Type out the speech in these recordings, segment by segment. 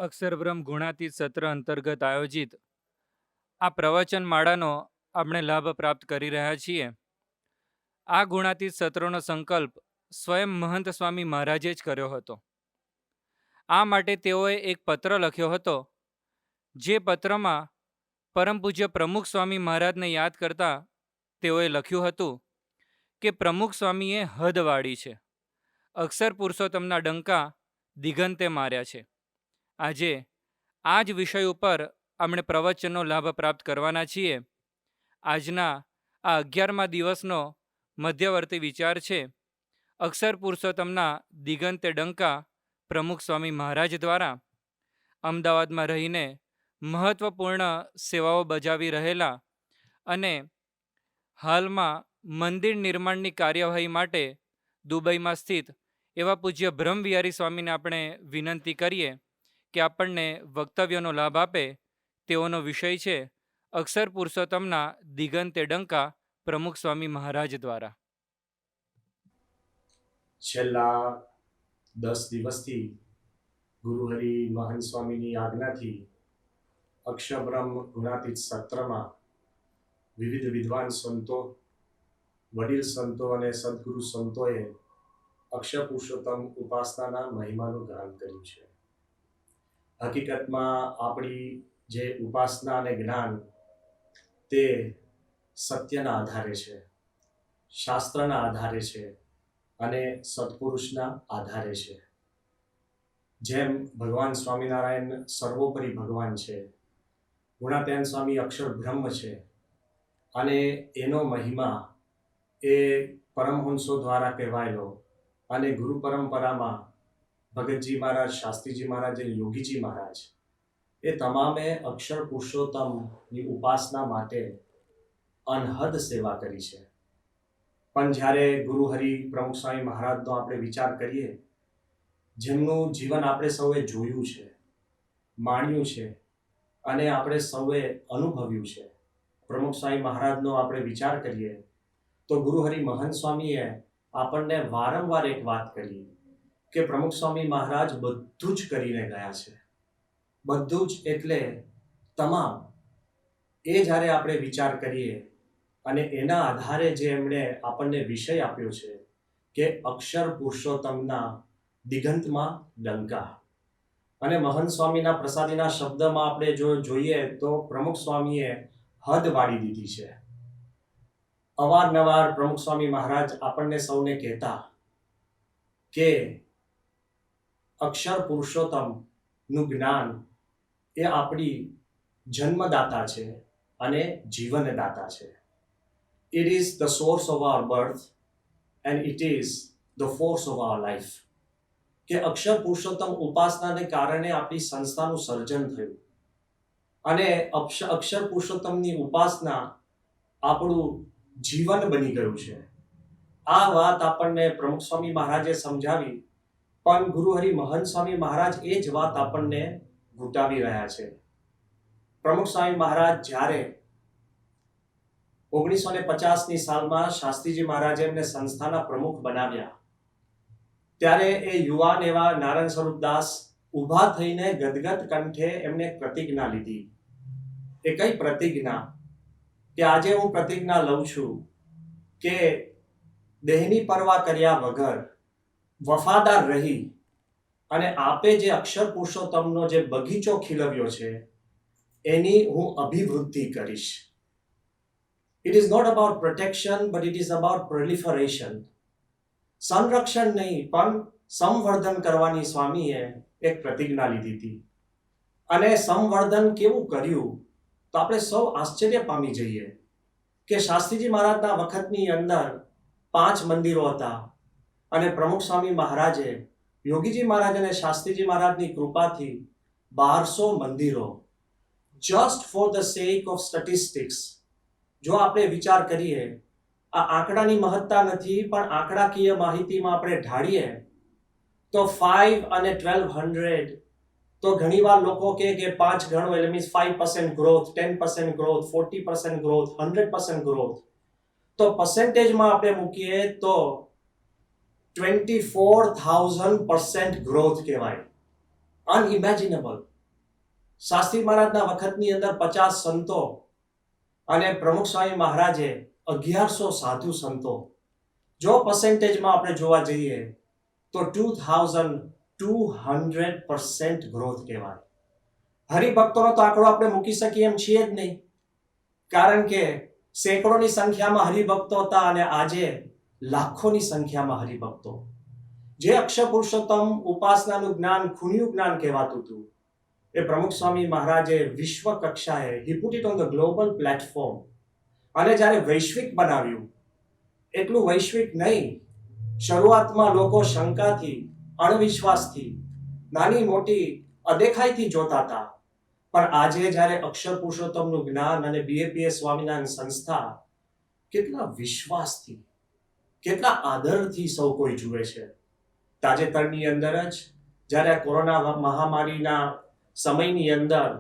અક્ષરબ્રહ્મ ગુણાતીત સત્ર અંતર્ગત આયોજિત આ પ્રવચન માળાનો આપણે લાભ પ્રાપ્ત કરી રહ્યા છીએ. આ ગુણાતીત સત્રોનો સંકલ્પ સ્વયં મહંત સ્વામી મહારાજે જ કર્યો હતો. આ માટે તેઓએ એક પત્ર લખ્યો હતો, જે પત્રમાં પરમ પૂજ્ય પ્રમુખ સ્વામી મહારાજને યાદ કરતા તેઓએ લખ્યું હતું કે પ્રમુખ સ્વામીએ હદ વાળી છે, અક્ષર પુરુષોત્તમના ડંકા દિગંતે માર્યા છે. આજે આ જ વિષય ઉપર આપણે પ્રવચનનો લાભ પ્રાપ્ત કરવાના છીએ. આજના આ 11મા દિવસનો મધ્યવર્તી વિચાર છે, અક્ષર પુરુષોત્તમના દિગંતે ડંકા પ્રમુખ સ્વામી મહારાજ દ્વારા અમદાવાદમાં રહીને મહત્વપૂર્ણ સેવાઓ બજાવી રહેલા અને હાલમાં મંદિર નિર્માણની કાર્યવાહી માટે દુબઈમાં સ્થિત એવા પૂજ્ય બ્રહ્મવિહારી સ્વામીને આપણે વિનંતી કરીએ કે આપણને વક્તવ્યનો લાભ આપે. તેઓનો વિષય છે અક્ષર પુરુષોત્તમના દિગંતે ડંકા પ્રમુખ સ્વામી મહારાજ દ્વારા. છેલ્લા 10 દિવસથી ગુરુહરિ મહંત સ્વામીની આજ્ઞાથી અક્ષરબ્રહ્મ ગુણાતીત સત્રમાં વિવિધ વિદ્વાન સંતો, વડીલ સંતો અને સદગુરુ સંતોએ અક્ષર પુરુષોત્તમ ઉપાસનાના મહિમાનું ગાન કર્યું છે. હકીકતમાં આપણી જે ઉપાસના અને જ્ઞાન તે સત્યના આધારે છે, શાસ્ત્રના આધારે છે અને સત્પુરુષના આધારે છે. જેમ ભગવાન સ્વામિનારાયણ સર્વોપરી ભગવાન છે, ગુણાતીત સ્વામી અક્ષર બ્રહ્મ છે અને એનો મહિમા એ પરમહંસો દ્વારા કહેવાયેલો અને ગુરુ પરંપરામાં ભગતજી મહારાજ, શાસ્ત્રીજી મહારાજ અને યોગીજી મહારાજ એ તમામે અક્ષર પુરુષોત્તમની ઉપાસના માટે અનહદ સેવા કરી છે. પણ જ્યારે ગુરુહરિ પ્રમુખ સ્વામી મહારાજનો આપણે વિચાર કરીએ, જેમનું જીવન આપણે સૌએ જોયું છે, માણ્યું છે અને આપણે સૌએ અનુભવ્યું છે, પ્રમુખ સ્વામી મહારાજનો આપણે વિચાર કરીએ તો ગુરુહરિ મહંત સ્વામીએ આપણને વારંવાર એક વાત કરી કે પ્રમુખ સ્વામી મહારાજ બધું જ કરીને ગયા છે. બધું જ એટલે તમામ. એ જ્યારે આપણે વિચાર કરીએ અને એના આધારે જે એમણે આપણને વિષય આપ્યો છે કે અક્ષર પુરુષોત્તમના દિગંતમાં ડંકા, અને મહંત સ્વામીના પ્રસાદીના શબ્દમાં આપણે જો જોઈએ તો પ્રમુખ સ્વામીએ હદ વાળી દીધી છે. અવારનવાર પ્રમુખ સ્વામી મહારાજ આપણને સૌને કહેતા કે અક્ષર પુરુષોત્તમનું જ્ઞાન એ આપણી જન્મદાતા છે અને જીવનદાતા છે. It is the source of our birth and it is the force of our life. કે અક્ષર પુરુષોત્તમ ઉપાસનાને કારણે આપણી સંસ્થાનું સર્જન થયું અને અક્ષર પુરુષોત્તમની ઉપાસના આપણું જીવન બની ગયું છે. આ વાત આપણને પ્રમુખ સ્વામી મહારાજે સમજાવી, પણ ગુરુહરિ મહંત સ્વામી મહારાજ એ જ વાત આપણને ઘૂંટાવી રહ્યા છે. પ્રમુખ સ્વામી મહારાજ જ્યારે 1950ની સાલમાં શાસ્ત્રીજી મહારાજે એમને સંસ્થાના પ્રમુખ બનાવ્યા, ત્યારે એ યુવાન એવા નારાયણ સ્વરૂપદાસ ઊભા થઈને ગદગદ કંઠે એમને પ્રતિજ્ઞા લીધી. એ કઈ પ્રતિજ્ઞા? કે આજે હું પ્રતિજ્ઞા લઉં છું કે દેહની પરવા કર્યા વગર વફાદાર રહી અને આપે જે અક્ષર પુરુષોત્તમનો જે બગીચો ખીલવ્યો છે એની હું અભિવૃદ્ધિ કરીશ. It is not about protection, but it is about proliferation. સંરક્ષણ નહીં પણ સંવર્ધન કરવાની સ્વામીએ એક પ્રતિજ્ઞા લીધી હતી. અને સંવર્ધન કેવું કર્યું તો આપણે સૌ આશ્ચર્ય પામી જઈએ કે શાસ્ત્રીજી મહારાજના વખતની અંદર 5 મંદિરો હતા અને પ્રમુખ સ્વામી મહારાજે યોગીજી મહારાજ અને શાસ્ત્રીજી મહારાજની કૃપાથી 1200 મંદિરો. Just for the sec of statistics. જો આપણે વિચાર કરીએ, આ આંકડાની મહત્તા નથી, પણ આંકડાકીય માહિતીમાં આપણે ઢાળીએ તો 5 અને 1200 તો ઘણીવાર લોકો કહે કે 5 ગણો એટલે means 5% growth, 10% growth, 40% growth, 100% growth. તો પર્સન્ટેજમાં આપણે મૂકીએ તો 24,000% ગ્રોથ કહેવાય. અનઇમેજિનેબલ. શાસ્ત્રી મહારાજના વખતની અંદર 50 સંતો અને પ્રમુખ સ્વામી મહારાજે 1100 સાધુ સંતો. જો પર્સન્ટેજમાં આપણે જોવા જઈએ તો 2200% ગ્રોથ કહેવાય. હરિભક્તોનો તો આંકડો આપણે મૂકી શકીએ એમ છીએ જ નહીં, કારણ કે સેંકડોની સંખ્યામાં હરિભક્તો હતા અને આજે લાખોની સંખ્યામાં હરિભક્તો. જે અક્ષર પુરુષોત્તમ ઉપાસનાનું જ્ઞાન ખૂણ્યું જ્ઞાન કહેવાતું હતું, એ પ્રમુખ સ્વામી મહારાજે વિશ્વ કક્ષાએ he put it on the global platform. અને જ્યારે વૈશ્વિક બનાવ્યું, એટલું વૈશ્વિક નહીં, શરૂઆતમાં લોકો શંકાથી, અણવિશ્વાસથી, નાની મોટી અદેખાઈથી જોતા હતા, પણ આજે જ્યારે અક્ષર પુરુષોત્તમનું જ્ઞાન અને BAPS સ્વામિનારાયણ સંસ્થા કેટલા વિશ્વાસથી, કેટલા આદરથી સૌ કોઈ જુએ છે. તાજેતરની અંદર જ જ્યારે કોરોના મહામારીના સમયની અંદર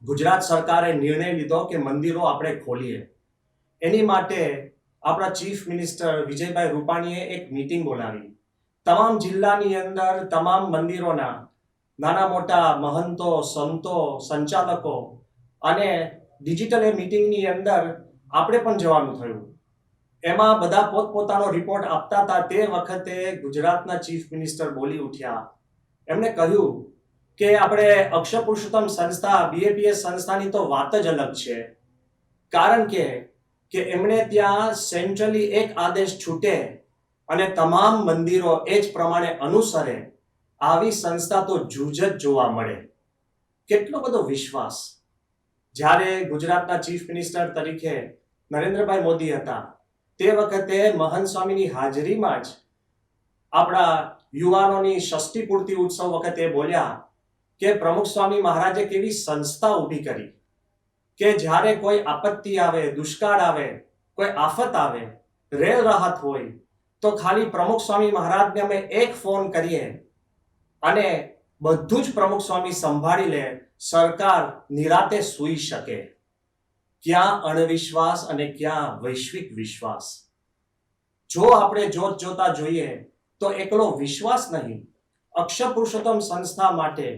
ગુજરાત સરકારે નિર્ણય લીધો કે મંદિરો આપણે ખોલીએ, એની માટે આપણા ચીફ મિનિસ્ટર વિજયભાઈ રૂપાણીએ એક મીટિંગ બોલાવી. તમામ જિલ્લાની અંદર તમામ મંદિરોના નાના મોટા મહંતો, સંતો, સંચાલકો અને ડિજિટલ એ મીટિંગની અંદર આપણે પણ જવાનું થયું. એમાં બધા પોતપોતાનો રિપોર્ટ આપતા હતા. તે વખતે ગુજરાતના ચીફ મિનિસ્ટર બોલી ઉઠ્યા. એમણે કહ્યું કે આપણે અક્ષર પુરુષોત્તમ સંસ્થા BAPS સંસ્થાની તો વાત જ અલગ છે, કારણ કે એમણે ત્યાં સેન્ટ્રલી એક આદેશ છૂટે અને તમામ મંદિરો એ જ પ્રમાણે અનુસરે, આવી સંસ્થા તો જૂજ જ જોવા મળે. કેટલો બધો વિશ્વાસ. જ્યારે ગુજરાતના ચીફ મિનિસ્ટર તરીકે નરેન્દ્રભાઈ મોદી હતા, તે વખતે મહંત સ્વામીની હાજરીમાં જ આપણા યુવાનોની ષષ્ઠી પૂર્તિ ઉત્સવ વખતે બોલ્યા કે પ્રમુખ સ્વામી મહારાજે કેવી સંસ્થા ઊભી કરી કે જ્યારે કોઈ આપત્તિ આવે, દુષ્કાળ આવે, કોઈ આફત આવે, રેલ રાહત હોય, તો ખાલી પ્રમુખ સ્વામી મહારાજને અમે એક ફોન કરીએ અને બધું જ પ્રમુખ સ્વામી સંભાળી લે, સરકાર નિરાતે સૂઈ શકે. ક્યાં અણવિશ્વાસ અને ક્યાં વૈશ્વિક વિશ્વાસ. જો આપણે જોત જોતા જોઈએ તો એકલો વિશ્વાસ નહીં, અક્ષર પુરુષોત્તમ સંસ્થા માટે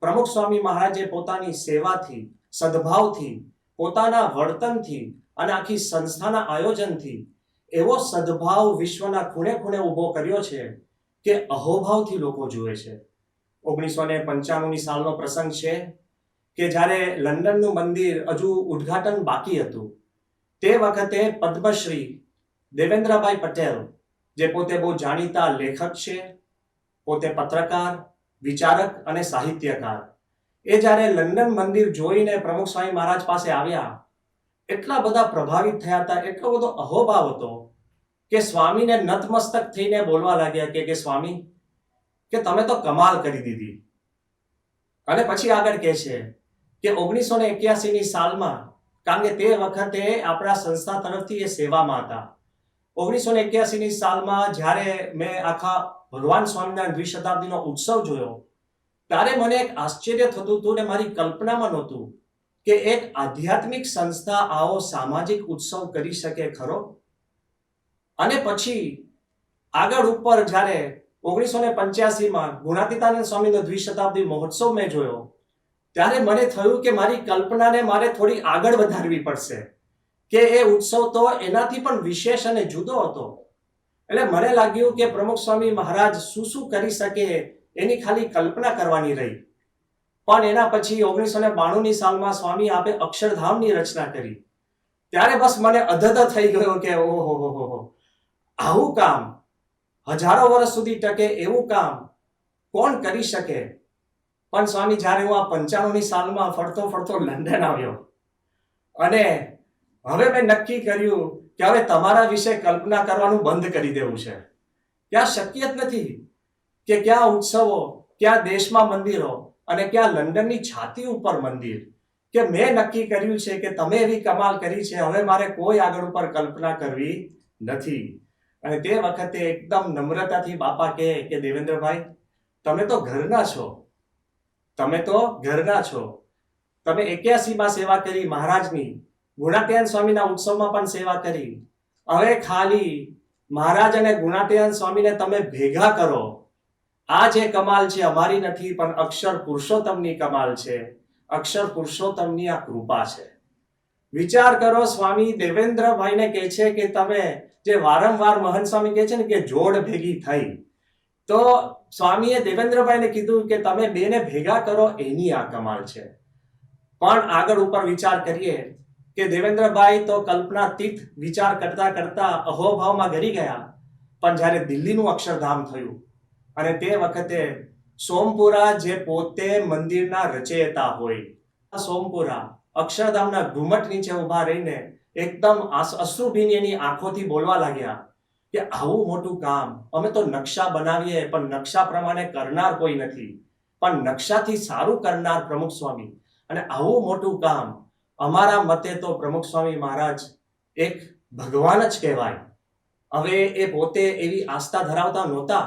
પ્રમુખ સ્વામી મહારાજે પોતાની સેવાથી, સદભાવથી, પોતાના વર્તનથી અને આખી સંસ્થાના આયોજનથી એવો સદભાવ વિશ્વના ખૂણે ખૂણે ઊભો કર્યો છે કે અહોભાવથી લોકો જુએ છે. 1995ની સાલનો પ્રસંગ છે કે જ્યારે લંડનનું મંદિર હજુ ઉદ્ઘાટન બાકી હતું, તે વખતે પદ્મશ્રી દેવેન્દ્રભાઈ પટેલ, જે પોતે બહુ જાણીતા લેખક છે, પોતે પત્રકાર, વિચારક અને સાહિત્યકાર, એ જ્યારે લંડન મંદિર જોઈને પ્રમુખ સ્વામી મહારાજ પાસે આવ્યા, એટલા બધા પ્રભાવિત થયા હતા, એટલો બધો અહોભાવ હતો કે સ્વામીને નતમસ્તક થઈને બોલવા લાગ્યા કે સ્વામી, કે તમે તો કમાલ કરી દીધી. અને પછી આગળ કહે છે કે 1981ની સાલમાં, કારણ કે તે વખતે આપણા સંસ્થા તરફથી એ સેવામાં હતા, 1981ની સાલમાં જ્યારે મેં આખા ભગવાન સ્વામિનારાયણ દ્વિશતાબ્દીનો ઉત્સવ જોયો, ત્યારે મને એક આશ્ચર્ય થતું હતું ને મારી કલ્પનામાં નહોતું કે એક આધ્યાત્મિક સંસ્થા આવો સામાજિક ઉત્સવ કરી શકે ખરો. અને પછી આગળ ઉપર જ્યારે 1985માં ગુણાતીતાનંદ સ્વામીનો દ્વિશતાબ્દી મહોત્સવ મેં જોયો, ત્યારે મને થયું કે મારી કલ્પનાને મારે થોડી આગળ વધારવી પડશે, કે એ ઉત્સવ તો એનાથી પણ વિશેષ અને જુદો હતો. એટલે મને લાગ્યું કે પ્રમુખ સ્વામી મહારાજ શું શું કરી શકે એની ખાલી કલ્પના કરવાની રહી. પણ એના પછી 1992ની સાલમાં સ્વામી આપે અક્ષરધામની રચના કરી, ત્યારે બસ મને અધધ થઈ ગયો કે ઓહો, આવું કામ હજારો વર્ષ સુધી ટકે એવું કામ કોણ કરી શકે. પણ સ્વામી, જ્યારે હું આ 95ની સાલમાં ફરતો ફરતો લંડન આવ્યો અને હવે મેં નક્કી કર્યું કે હવે તમારા વિશે કલ્પના કરવાનું બંધ કરી દેવું છે. ક્યાં શક્ય જ નથી કે ક્યાં ઉત્સવો, ક્યાં દેશમાં મંદિરો અને ક્યાં લંડનની છાતી ઉપર મંદિર, કે મેં નક્કી કર્યું છે કે તમે એવી કમાલ કરી છે, હવે મારે કોઈ આગળ ઉપર કલ્પના કરવી નથી. અને તે વખતે એકદમ નમ્રતાથી બાપા કહે કે દેવેન્દ્રભાઈ, તમે તો ઘરના છો, તમે 81માં સેવા કરી મહારાજની, ગુણાતીતાનંદ સ્વામીના ઉત્સવમાં પણ સેવા કરી, હવે ખાલી મહારાજ અને ગુણાતીતાનંદ સ્વામીને તમે ભેગા કરો. આ જે કમાલ છે અમારી નથી, પણ અક્ષર પુરુષોત્તમની કમાલ છે. અક્ષર પુરુષોત્તમની આ કૃપા છે. વિચાર કરો, સ્વામી દેવેન્દ્રભાઈને કહે છે કે તમે જે વારંવાર મહંત સ્વામી કહે છે ને કે જોડ ભેગી થઈ, તો સ્વામીએ દેવેન્દ્રભાઈને કીધું કે તમે બેને ભેગા કરો, એની આ કમાલ છે. પણ આગળ ઉપર વિચાર કરીએ કે દેવેન્દ્રભાઈ તો કલ્પનાતીત વિચાર કરતા કરતા અહોભાવમાં ગરી ગયા. પણ જ્યારે દિલ્હીનું અક્ષરધામ થયું અને તે વખતે સોમપુરા જે પોતે મંદિરના રચયિતા હોય, સોમપુરા અક્ષરધામના ઘુમટ નીચે ઉભા રહીને એકદમ અશ્રુભીની એની આંખોથી બોલવા લાગ્યા કે આવું મોટું કામ અમે તો નકશા બનાવીએ પણ નકશા પ્રમાણે કરનાર કોઈ નથી, પણ નકશાથી સારું કરનાર પ્રમુખ સ્વામી, અને આવું મોટું કામ અમારા મતે તો પ્રમુખ સ્વામી મહારાજ એક ભગવાન જ કહેવાય. હવે એ પોતે એવી આસ્થા ધરાવતા નહોતા,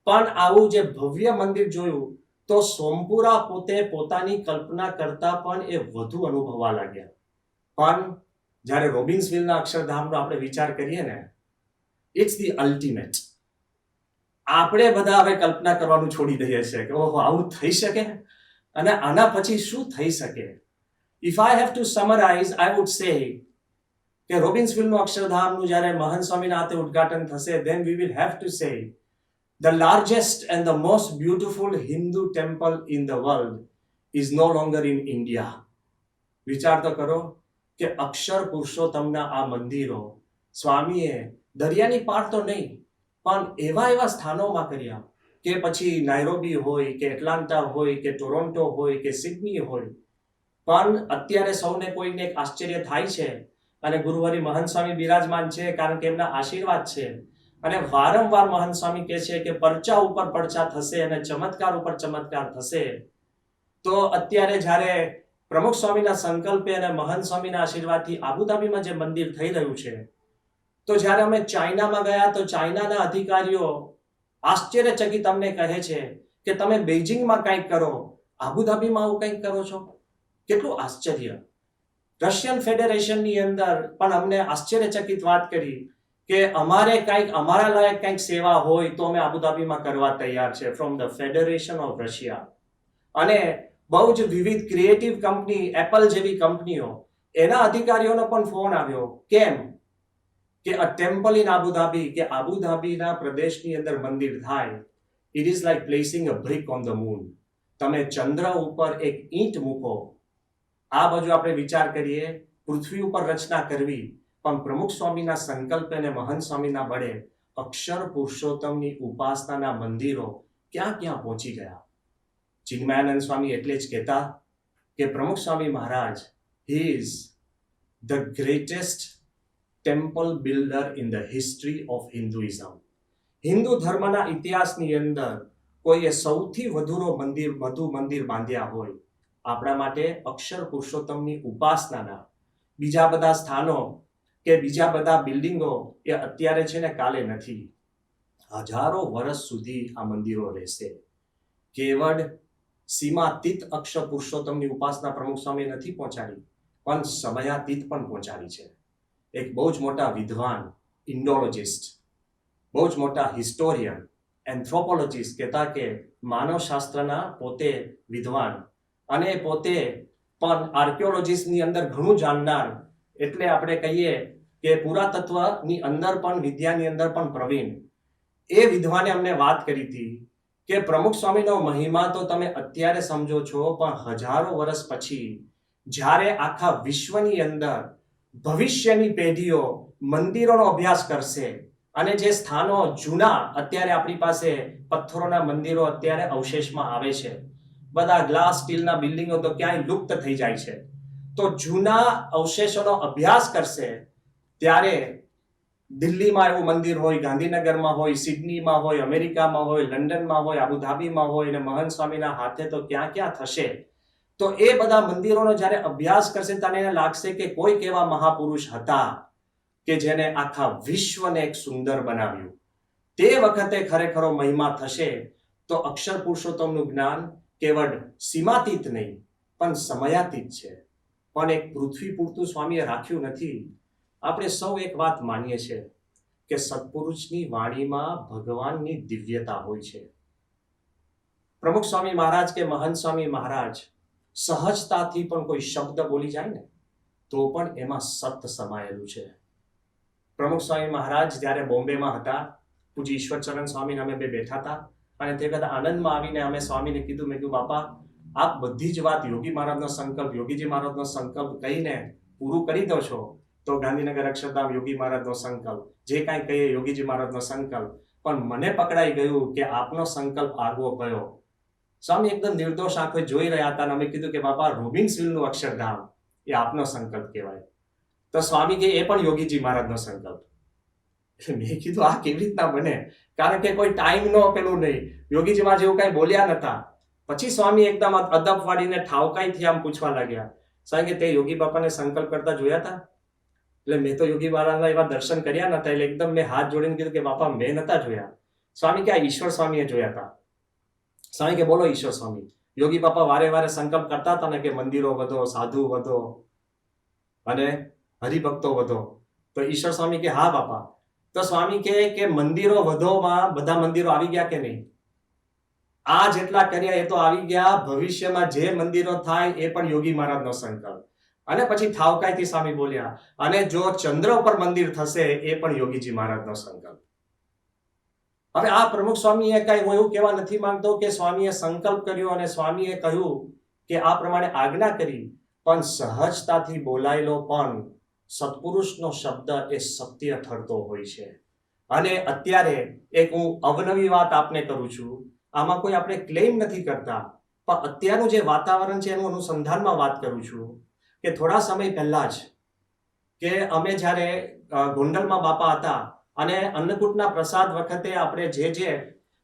પણ આવું જે ભવ્ય મંદિર જોયું તો સોમપુરા પોતે પોતાની કલ્પના કરતા પણ એ વધુ અનુભવવા લાગ્યા. પણ જ્યારે રોબિન્સવિલના અક્ષરધામનો આપણે વિચાર કરીએ ને, ઇટ્સ ધી અલ્ટિમેટ. આપણે બધા હવે કલ્પના કરવાનું છોડી દઈએ છીએ કે ઓહો આવું થઈ શકે અને આના પછી શું થઈ શકે. If I have to summarise, I would say કે રોબિન્સવિલનું અક્ષરધામનું જ્યારે મહંત સ્વામીના હાથે ઉદ્ઘાટન થશે, then we will have to say the largest and the most beautiful Hindu temple in the world is no longer in India. વિચાર તો કરો કે અક્ષર પુરુષોત્તમના આ મંદિરો સ્વામીએ દરિયાની પાર તો નહીં પણ એવા એવા સ્થાનોમાં કર્યા કે પછી નાઇરોબી હોય કે એટલાન્ટા હોય કે ટોરોન્ટો હોય કે સિડની હોય. પણ અત્યારે સૌને કોઈને એક આશ્ચર્ય થાય છે અને ગુરુહરિ મહંત સ્વામી બિરાજમાન છે કારણ કે એમના આશીર્વાદ છે. અને વારંવાર મહંત સ્વામી કહે છે કે પરચા ઉપર પરચા થશે અને ચમત્કાર ઉપર ચમત્કાર થશે. તો અત્યારે જ્યારે પ્રમુખ સ્વામીના સંકલ્પે અને મહંત સ્વામીના આશીર્વાદથી આબુધાબીમાં જે મંદિર થઈ રહ્યું છે, તો જ્યારે અમે ચાઇનામાં ગયા તો ચાઇનાના અધિકારીઓ આશ્ચર્યચકિત અમને કહે છે કે તમે બેઇજિંગમાં કંઈક કરો, આબુધાબીમાં આવું કંઈક કરો છો. કેટલું આશ્ચર્ય. રશિયન ફેડરેશનની અંદર પણ અમને આશ્ચર્યચકિત વાત કરી કે અમારે કંઈક અમારા લાયક કંઈક સેવા હોય તો અમે આબુધાબીમાં કરવા તૈયાર છે, from the federation of Russia. અને બહુ જ વિવિધ ક્રિએટિવ કંપની, એપલ જેવી કંપનીઓ, એના અધિકારીઓનો પણ ફોન આવ્યો. કેમ કે અ ટેમ્પલ ઇન આબુધાબી, કે આબુધાબીના પ્રદેશની અંદર મંદિર થાય, it is like placing a brick on the moon. તમે ચંદ્ર ઉપર એક ઈંટ મૂકો. આ બાજુ આપણે વિચાર કરીએ પૃથ્વી ઉપર રચના કરવી, પણ પ્રમુખ સ્વામીના સંકલ્પ અને મહંત સ્વામીના બળે અક્ષર પુરુષોત્તમની ઉપાસનાના મંદિરો ક્યાં ક્યાં પહોંચી ગયા. ચિન્મયાનંદ સ્વામી એટલે જ કહેતા કે Pramukh Swami Maharaj he is the greatest temple builder in the history of Hinduism. Hindu ધર્મના ઇતિહાસની અંદર કોઈએ સૌથી વધુ મંદિર બાંધ્યા હોય, આપણા માટે અક્ષર પુરુષોત્તમની ઉપાસનાના બીજા બધા સ્થાનો કે બીજા બધા બિલ્ડિંગો એ અત્યારે છે ને કાલે નથી. હજારો વર્ષ સુધી આ મંદિરો રહેશે. કેવળ સીમાતીત અક્ષર પુરુષોત્તમની ઉપાસના પ્રમુખ સ્વામીએ નથી પહોંચાડી, પણ સમયાતીત પણ પહોંચાડી છે. એક બહુ જ મોટા વિદ્વાન, ઇન્ડોલોજિસ્ટ, બહુ જ મોટા હિસ્ટોરિયન, એન્થ્રોપોલોજીસ્ટ કહેતા કે માનવશાસ્ત્રના પોતે વિદ્વાન અને પોતે પણ આર્કિયોલોજીસ્ટની અંદર ઘણું જાણનાર, એટલે આપણે કહીએ કે પુરાતત્વની અંદર પણ વિદ્યાની અંદર પણ પ્રવીણ, એ વિદ્વાને અમને વાત કરી હતી કે પ્રમુખ સ્વામીનો મહિમા તો તમે અત્યારે સમજો છો, પણ હજારો વર્ષ પછી જ્યારે આખા વિશ્વની અંદર ભવિષ્યની પેઢીઓ મંદિરોનો અભ્યાસ કરશે અને જે સ્થાનો જૂના અત્યારે આપણી પાસે પથ્થરોના મંદિરો અત્યારે અવશેષમાં આવે છે, બધા ગ્લાસ સ્ટીલના બિલ્ડિંગો તો ક્યાંય લુપ્ત થઈ જાય છે, તો જૂના અવશેષોનો અભ્યાસ કરશે ત્યારે દિલ્હીમાં એવું મંદિર હોય, ગાંધીનગરમાં હોય, સિડનીમાં હોય, અમેરિકામાં હોય, લંડનમાં હોય, આબુધાબીમાં હોય, અને મહંત સ્વામીના હાથે તો ક્યાં ક્યાં થશે. તો એ બધા મંદિરોનો જ્યારે અભ્યાસ કરશે ત્યારે એને લાગશે કે કોઈક એવા મહાપુરુષ હતા કે જેને આખા વિશ્વને એક સુંદર બનાવ્યું. તે વખતે ખરેખરો મહિમા થશે. તો અક્ષર પુરુષોત્તમનું જ્ઞાન કેવળ સીમાતીત નહીં પણ સમયાતીત છે. પણ એક પૃથ્વી પૂરતું સ્વામીએ રાખ્યું નથી. આપણે સૌ એક વાત માનીએ છીએ કે સત્પુરુષની વાણીમાં ભગવાનની દિવ્યતા હોય છે. પ્રમુખ સ્વામી મહારાજ કે મહંત સ્વામી મહારાજ સહજતાથી પણ કોઈ શબ્દ બોલી જાય ને તો પણ એમાં સત્ય સમાયેલું છે. પ્રમુખ સ્વામી મહારાજ જ્યારે બોમ્બેમાં હતા, પૂજ્ય ઈશ્વરચરણ સ્વામીને અમે બે બેઠા હતા અને તે વખતે આનંદમાં આવીને અમે સ્વામીને કીધું, મેં કીધું બાપા આપ બધી જ વાત યોગી મહારાજનો સંકલ્પ, યોગીજી મહારાજનો સંકલ્પ કહીને પૂરું કરી દો છો. તો ગાંધીનગર અક્ષરધામ યોગી મહારાજનો સંકલ્પ, જે કાંઈ કહીએ યોગીજી મહારાજનો સંકલ્પ, પણ મને પકડાઈ ગયું કે આપનો સંકલ્પ આગવો કયો. સ્વામી એકદમ નિર્દોષ આંખે જોઈ રહ્યા હતા અને અમે કીધું કે બાપા રોબિન્સવિલનું અક્ષરધામ એ આપનો સંકલ્પ કહેવાય. તો સ્વામી કે એ પણ યોગીજી મહારાજનો સંકલ્પ. મેં કીધું આ કેવી રીતના બને, કારણ કે કોઈ ટાઈમ નો પેલું નહીં, યોગીજી મહારાજ એવું કઈ બોલ્યા નતા. પછી સ્વામી એકદમ અદબ વાળીને ઠાવકાઈથી આમ પૂછવા લાગ્યા, સ્વામી કે તે યોગી બાપાને સંકલ્પ કરતા જોયા હતા? એટલે મેં તો યોગી મહારાજના એવા દર્શન કર્યા નતા, એટલે એકદમ મેં હાથ જોડીને કીધું કે બાપા મેં નતા જોયા. સ્વામી કે આ ઈશ્વર સ્વામીએ જોયા હતા. સ્વામી કે બોલો ઈશ્વર સ્વામી. યોગી બાપા વારે વારે સંકલ્પ કરતા હતા ને કે મંદિરો વધો, સાધુ વધો અને હરિભક્તો વધો. તો ઈશ્વર સ્વામી કે હા બાપા. તો સ્વામી કે મંદિરો વધોમાં બધા મંદિરો આવી ગયા કે નહીં? આ જેટલા કર્યા એ તો આવી ગયા, ભવિષ્યમાં જે મંદિરો થાય એ પણ યોગી મહારાજનો સંકલ્પ. અને પછી ઠાવકાઈથી સ્વામી બોલ્યા, અને જો ચંદ્ર ઉપર મંદિર થશે એ પણ યોગીજી મહારાજનો સંકલ્પ. હવે આ પ્રમુખ સ્વામીએ કઈ, હું એવું કહેવા નથી માંગતો કે સ્વામીએ સંકલ્પ કર્યો અને સ્વામીએ કહ્યું કે આ પ્રમાણે આજ્ઞા કરી, પણ સહજતાથી બોલાયેલો પણ સત્પુરુષનો શબ્દ એ સત્ય ઠરતો હોય છે. અને અત્યારે એક હું અવનવી વાત આપને કરું છું, આમાં કોઈ આપણે ક્લેમ નથી કરતા, પણ અત્યારનું જે વાતાવરણ છે એનું અનુસંધાનમાં વાત કરું છું કે થોડા સમય પહેલા જ કે અમે જ્યારે ગોંડલમાં બાપા હતા અને અન્નકૂટના પ્રસાદ વખતે આપણે જે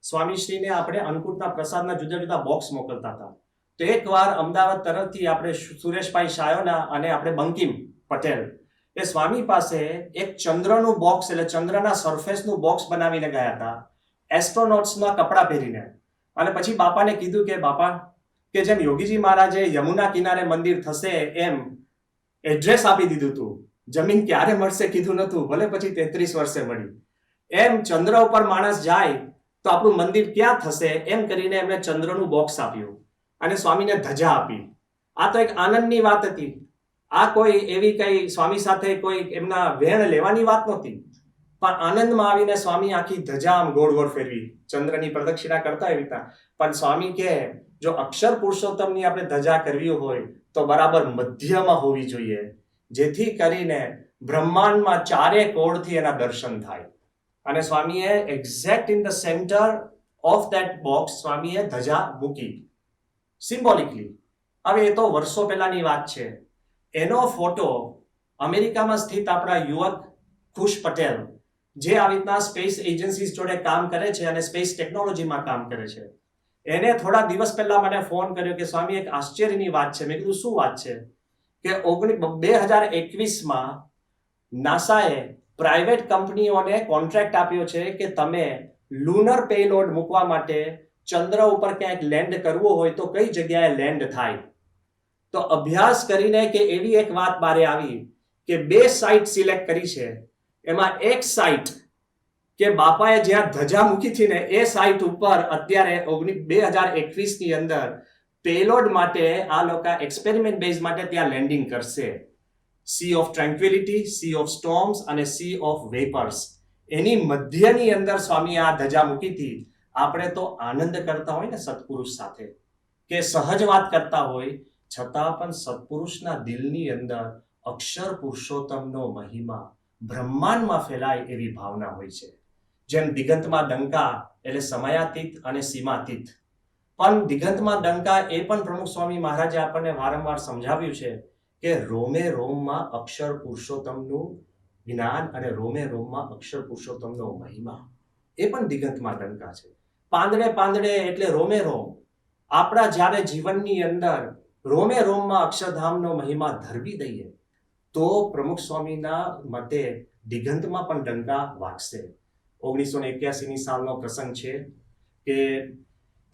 સ્વામીશ્રીને આપણે અન્નકૂટના પ્રસાદના જુદા જુદા બોક્સ મોકલતા હતા. તો એકવાર અમદાવાદ તરફથી આપણે સુરેશભાઈ શાયોના અને આપણે બંકિમ પટેલ એ સ્વામી પાસે એક ચંદ્રનું બોક્સ, એટલે ચંદ્રના સરફેસનું બોક્સ બનાવીને ગયા હતા, એસ્ટ્રોનોટ્સના કપડાં પહેરીને. અને પછી બાપાને કીધું કે બાપા, કે જેમ યોગીજી મહારાજે યમુના કિનારે મંદિર થશે એમ એડ્રેસ આપી દીધું હતું, જમીન ક્યારે મળશે કીધું નતું, ભલે પછી 33 વર્ષે મળી, એમ ચંદ્ર ઉપર માણસ જાય તો આપણું મંદિર ક્યાં થશે એમ કરીને એમને ચંદ્રનું બોક્સ આપ્યું અને સ્વામીને ધજા આપી. આ તો એક આનંદની વાત હતી. આ કોઈ એવી કઈ સ્વામી સાથે કોઈ એમના વેણ લેવાની વાત નહોતી, પણ આનંદમાં આવીને સ્વામી આખી ધજા આમ ગોળ ગોળ ફેરવી, ચંદ્રની પ્રદક્ષિણા કરતા એવી રીતના. પણ સ્વામી કે જો અક્ષર પુરુષોત્તમની આપણે ધજા કરવી હોય તો બરાબર મધ્યમાં હોવી જોઈએ, જેથી કરીને બ્રહ્માંડમાં ચારે કોણથી એના દર્શન થાય. અને સ્વામીએ exact in the centre of that box સ્વામીએ ધજા મૂકી સિમ્બોલિકલી. હવે એ તો વર્ષો પહેલાની વાત છે. એનો ફોટો અમેરિકામાં સ્થિત આપણા યુવક ખુશ પટેલ, જે આવી રીતના સ્પેસ એજન્સીસ જોડે કામ કરે છે અને સ્પેસ ટેકનોલોજીમાં કામ કરે છે, એને થોડા દિવસ પહેલા મને ફોન કર્યો કે સ્વામી એક આશ્ચર્યની વાત છે. મેં કીધું શું વાત છે? કે 2021માં નાસાએ પ્રાઇવેટ કંપનીઓને કોન્ટ્રાક્ટ આપ્યો છે કે તમે લુનર પેલોડ મૂકવા માટે ચંદ્ર ઉપર ક્યાંક લેન્ડ કરવું હોય તો કઈ જગ્યાએ લેન્ડ થાય. તો અભ્યાસ કરીને કે એવી એક વાત બારે આવી કે 2 સાઇટ સિલેક્ટ કરી છે. એમાં એક સાઇટ કે બાપાએ જ્યાં ધજા મૂકી હતી ને એ સાઇટ ઉપર અત્યારે 2021ની અંદર પેલોડ માટે આ લોકો એક્સપેરિમેન્ટ બેઝ માટે ત્યાં લેન્ડિંગ કરશે. સી ઓફ ટ્રેન્ક્વિલિટી, સી ઓફ સ્ટોર્મ્સ અને સી ઓફ વેપર્સ, એની મધ્યની અંદર સ્વામીએ આ ધજા મૂકી હતી. આપણે તો આનંદ કરતા હોય ને સત્પુરુષ સાથે, કે સહજ વાત કરતા હોય, છતાં પણ સત્પુરુષના દિલની અંદર અક્ષર પુરુષોત્તમનો મહિમા બ્રહ્માંડમાં ફેલાય એવી ભાવના હોય છે. જેમ દિગંતમાં ડંકા એટલે સમયાતીત અને સીમાતીત, પણ દિગંતમાં ડંકા એ પણ પ્રમુખ સ્વામી મહારાજે આપણને વારંવાર સમજાવ્યું છે કે રોમે રોમમાં અક્ષર પુરુષોત્તમનું જ્ઞાન અને રોમે રોમમાં અક્ષર પુરુષોત્તમનો મહિમા, એ પણ દિગંતમાં ડંકા છે. પાંદડે પાંદડે એટલે રોમે રોમ. આપણા જ્યારે જીવનની અંદર રોમે રોમમાં અક્ષરધામનો મહિમા ધરવી દઈએ તો પ્રમુખ સ્વામીના મતે દિગંતમાં પણ ડંકા વાગશે. 1981ની સાલનો પ્રસંગ છે કે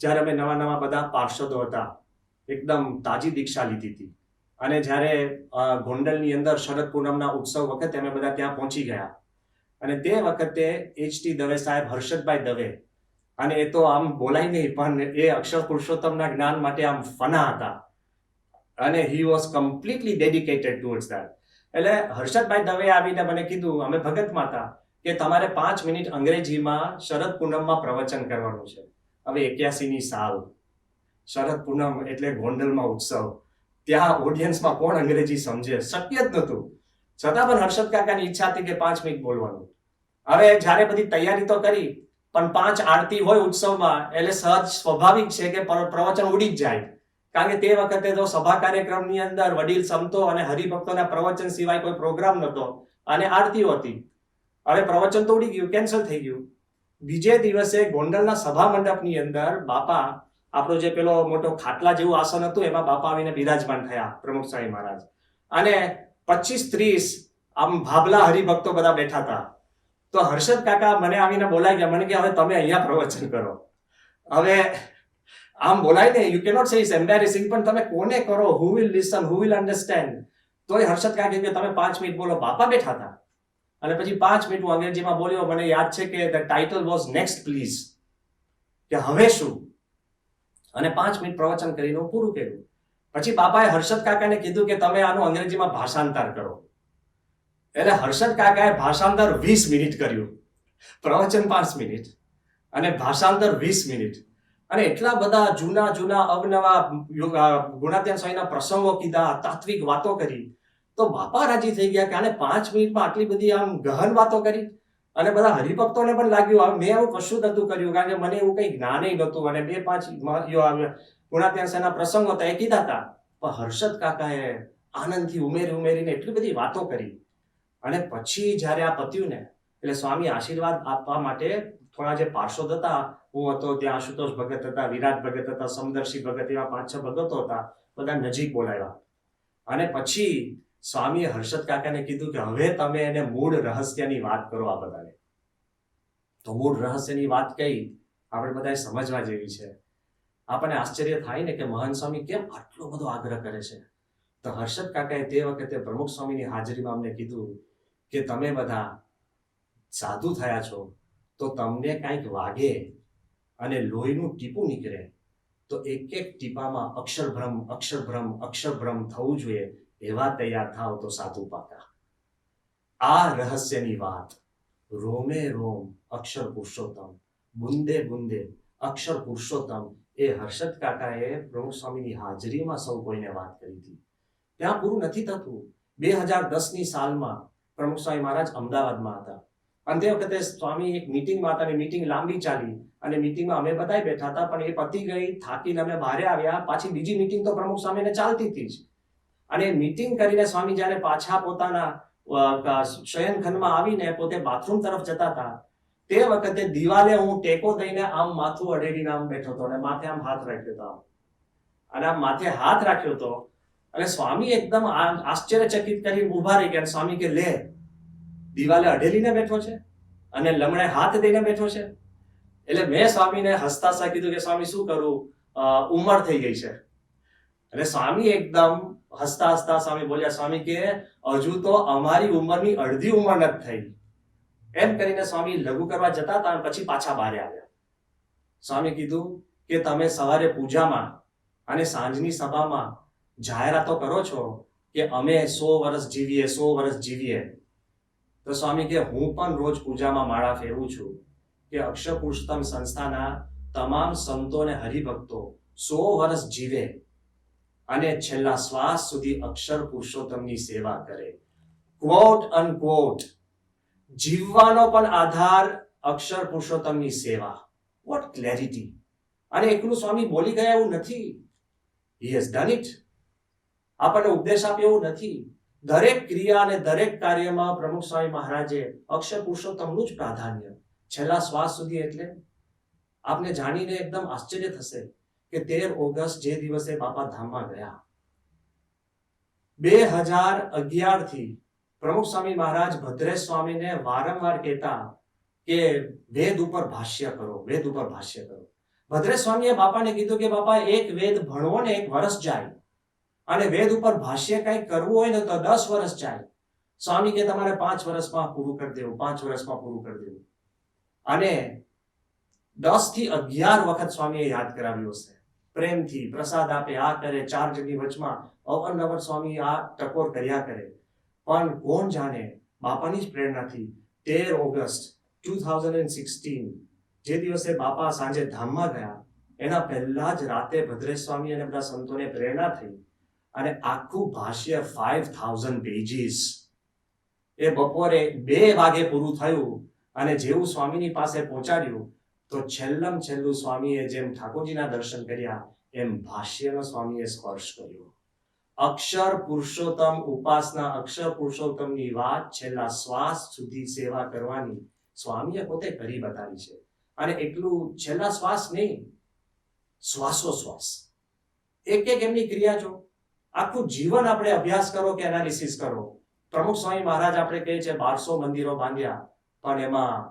જ્યારે અમે નવા બધા પાર્ષદો હતા, એકદમ તાજી દીક્ષા લીધી હતી, અને જ્યારે ગોંડલની અંદર શરદ પૂનમના ઉત્સવ વખતે અમે બધા ત્યાં પહોંચી ગયા, અને તે વખતે H.T. દવે સાહેબ, હર્ષદભાઈ દવે, અને એ તો આમ બોલાય નહીં પણ એ અક્ષર પુરુષોત્તમના જ્ઞાન માટે આમ ફના હતા. અને he was completely dedicated towards that. એટલે હર્ષદભાઈ દવે આવીને મને કીધું, અમે ભગતમાં હતા, કે તમારે 5 મિનિટ અંગ્રેજીમાં શરદ પૂનમમાં પ્રવચન કરવાનું છે. હવે 81ની સાલ, શરદ પૂનમ એટલે ગોંડલમાં ઉત્સવ, ત્યાં ઓડિયન્સમાં કોણ અંગ્રેજી સમજે, શક્ય જ નહોતું. છતાં પણ હર્ષદ કાકાની ઈચ્છા હતી કે 5 મિનિટ બોલવાનું. હવે જ્યારે બધી તૈયારી તો કરી, પણ 5 આરતી હોય ઉત્સવમાં એટલે સહજ સ્વાભાવિક છે કે પ્રવચન ઉડી જ જાય. કારણ કે તે વખતે તો સભા કાર્યક્રમની અંદર વડીલ સંતો અને હરિભક્તોના પ્રવચન સિવાય કોઈ પ્રોગ્રામ નહોતો અને આરતીઓ હતી. હવે પ્રવચન તો ઉડી ગયું, કેન્સલ થઈ ગયું. બીજે દિવસે ગોંડલના સભા મંડપની અંદર બાપા, આપણો જે પેલો મોટો ખાટલા જેવું આસન હતું એમાં બાપા આવીને બિરાજમાન થયા, પ્રમુખ સ્વામી મહારાજ. અને 25-30 આમ ભાભલા હરિભક્તો બધા બેઠા હતા. તો હર્ષદ કાકા મને આવીને બોલાઈ ગયા, મને કે હવે તમે અહીંયા પ્રવચન કરો. હવે આમ બોલાય ને, યુ કેનોટ સે ઇટ્સ એમ્બેરેસિંગ, પણ તમે કોને કરો, who will listen, who will understand. તોય હર્ષદ કાકા કે તમે 5 મિનિટ બોલો. બાપા બેઠા હતા અને પછી 5 મિનિટ હું અંગ્રેજીમાં બોલ્યો. મને યાદ છે કે the title was next please, કે હવે શું. અને 5 મિનિટ પ્રવચન કરીને હું પૂરું કર્યું. પછી બાપાએ હર્ષદ કાકાને કીધું કે તમે આનું અંગ્રેજીમાં ભાષાંતર કરો. એટલે હર્ષદ કાકાએ ભાષાંતર 20 મિનિટ કર્યું. પ્રવચન 5 મિનિટ અને ભાષાંતર 20 મિનિટ. અને એટલા બધા જૂના અવનવા ગુણાત્યાન સ્વામીના પ્રસંગો કીધા, તાત્વિક વાતો કરી. તો બાપા રાજી થઈ ગયા કે આને 5 મિનિટમાં આટલી બધી આમ ગહન વાતો કરી. અને બધા હરિભક્તોને પણ લાગ્યું મેં એવું કશું જ નતું કર્યું, કારણ કે મને એવું કઈ જ્ઞાન નહોતું. અને 2-5 ગુણાત્યાન સ્વામીના પ્રસંગો હતા એ કીધા હતા, પણ હર્ષદ કાકાએ આનંદથી ઉમેરીને એટલી બધી વાતો કરી. અને પછી જ્યારે આ પત્યું ને, એટલે સ્વામી આશીર્વાદ આપવા માટે થોડા જે પાર્ષદ હતા, હું હતો ત્યાં, આશુતોષ ભગત હતા, વિરાટ ભગત હતા, સમદર્શી ભગત, એવા 5-6 ભગતો હતા, બધા નજીક બોલાવ્યા. અને પછી સ્વામીએ હર્ષદ કાકાને કીધું કે હવે તમે એને મૂળ રહસ્યની વાત કરો આ બધાને. તો મૂળ રહસ્યની વાત કઈ આપણે બધાએ સમજવા જેવી છે. આપણને આશ્ચર્ય થાય ને કે મહાન સ્વામી કેમ આટલો બધો આગ્રહ કરે છે. તો હર્ષદ કાકાએ તે વખતે પ્રમુખ સ્વામીની હાજરીમાં અમને કીધું કે તમે બધા સાધુ થયા છો, તો તમને કાંઈક વાગે અને લોહીનું ટીપું નીકળે તો એક ટીપામાં અક્ષરભ્રમ થવું જોઈએ, એવા તૈયાર થાવ તો સાધુ પાકા. આ રહસ્યની વાત રોમે રોમ અક્ષર પુરુષોત્તમ, બુંદે બુંદે અક્ષર પુરુષોત્તમ, એ હર્ષદ કાકાએ પ્રમુખ સ્વામીની હાજરીમાં સૌ કોઈને વાત કરી હતી. ત્યાં પૂરું નથી થતું. 2010ની સાલમાં પ્રમુખ સ્વામી મહારાજ અમદાવાદમાં હતા. અને તે વખતે સ્વામી એક મીટિંગમાં હતા અને મીટિંગ લાંબી ચાલી. અને મીટિંગમાં અમે બધા બેઠા હતા, પણ એ પતી ગઈ, થાકીને અમે બહાર આવ્યા. પાછી બીજી મીટિંગ તો પ્રમુખ સ્વામીને ચાલતી હતી જ. અને મીટિંગ કરીને સ્વામી જ્યારે પાછા પોતાના શયનખંડમાં આવીને પોતે બાથરૂમ તરફ જતા હતા, તે વખતે દિવાલે હું ટેકો દઈને આમ માથું અડેડીને આમ બેઠો હતો અને માથે આમ હાથ રાખ્યો હતો. અને આમ માથે હાથ રાખ્યો હતો અને સ્વામી એકદમ આશ્ચર્યચકિત કરી ઉભા રહી ગયા. સ્વામી કે લે, દિવાલે અડેલીને બેઠો છે અને લમણે હાથ દઈને બેઠો છે. એટલે મેં સ્વામીને હસતા કીધું કે સ્વામી શું કરું, ઉંમર થઈ ગઈ છે. એટલે સ્વામી એકદમ હસતા સ્વામી બોલ્યા, સ્વામી કે હજુ તો અમારી ઉંમરની અડધી ઉંમર નથી થઈ. એમ કરીને સ્વામી લઘુ કરવા જતા હતા અને પછી પાછા બહાર આવ્યા. સ્વામી કીધું કે તમે સવારે પૂજામાં અને સાંજની સભામાં જાહેરાતો કરો છો કે અમે 100 વર્ષ જીવીએ. તો સ્વામી કે હું પણ રોજ પૂજામાં માળા ફેરવું છું કે અક્ષર પુરુષોત્તમ સંસ્થાના તમામ સંતો અને હરિભક્તો 100 વર્ષ જીવે અને છેલ્લા શ્વાસ સુધી અક્ષર પુરુષોત્તમની સેવા કરે. ક્વોટ અનક્વોટ, જીવવાનો પણ આધાર અક્ષર પુરુષોત્તમની સેવા. What clarity! અને એકલું સ્વામી બોલી ગયા એવું નથી. He has done it. આપણને ઉપદેશ આપ્યો એવું નથી. દરેક ક્રિયા અને દરેક કાર્યમાં પ્રમુખ સ્વામી મહારાજે અક્ષર પુરુષોત્તમનું જ પ્રાધાન્ય, છેલ્લા શ્વાસ સુધી. એટલે આપને જાણીને એકદમ આશ્ચર્ય થશે કે 13 ઓગસ્ટ જે દિવસે બાપા ધામમાં ગયા, 2011 થી પ્રમુખ સ્વામી મહારાજ ભદ્રેશ સ્વામીને વારંવાર કહેતા કે વેદ ઉપર ભાષ્ય કરો. ભદ્રેશ સ્વામીએ બાપાને કીધું કે બાપા એક વેદ ભણવો ને 1 વર્ષ જાય, અને વેદ ઉપર ભાષ્ય કંઈક કરવું હોય ને તો 10 વર્ષ જાય. સ્વામી કે તમારે 5 વર્ષમાં પૂરું કરી દેવું. અને 10 થી 11 વખત સ્વામીએ યાદ કરાવ્યું હશે. પ્રેમથી પ્રસાદ આપે, આ કરે, 4 જણની વચમાં અવારનવાર સ્વામી આ ટકોર કર્યા કરે. પણ કોણ જાણે બાપાની જ પ્રેરણાથી 13 ઓગસ્ટ 2016 જે દિવસે બાપા સાંજે ધામમાં ગયા, એના પહેલા જ રાતે ભદ્રેશ સ્વામી અને બધા સંતોને પ્રેરણા થઈ અને આખું ભાષ્ય 5000 પેજીસ એ બપોરે 2 વાગે પૂરું થયું. અને જેવું સ્વામીની પાસે પહોંચાડ્યું તો છેલ્લું સ્વામીએ જેમ ઠાકોરજીના દર્શન કર્યા એમ ભાષ્યનો સ્વામીએ સ્પર્શ કર્યો. અક્ષર પુરુષોત્તમ ઉપાસના, અક્ષર પુરુષોત્તમની વાત છેલ્લા શ્વાસ સુધી સેવા કરવાની સ્વામીએ પોતે કરી બતાવી છે. અને એટલું છેલ્લા શ્વાસ નહીં, શ્વાસોશ્વાસ એક એમની ક્રિયા જો આખું જીવન આપણે અભ્યાસ કરો કે એનાલિસિસ કરો. પ્રમુખ સ્વામી મહારાજ આપણે કહે છે 1200 મંદિરો બાંધ્યા, પણ એમાં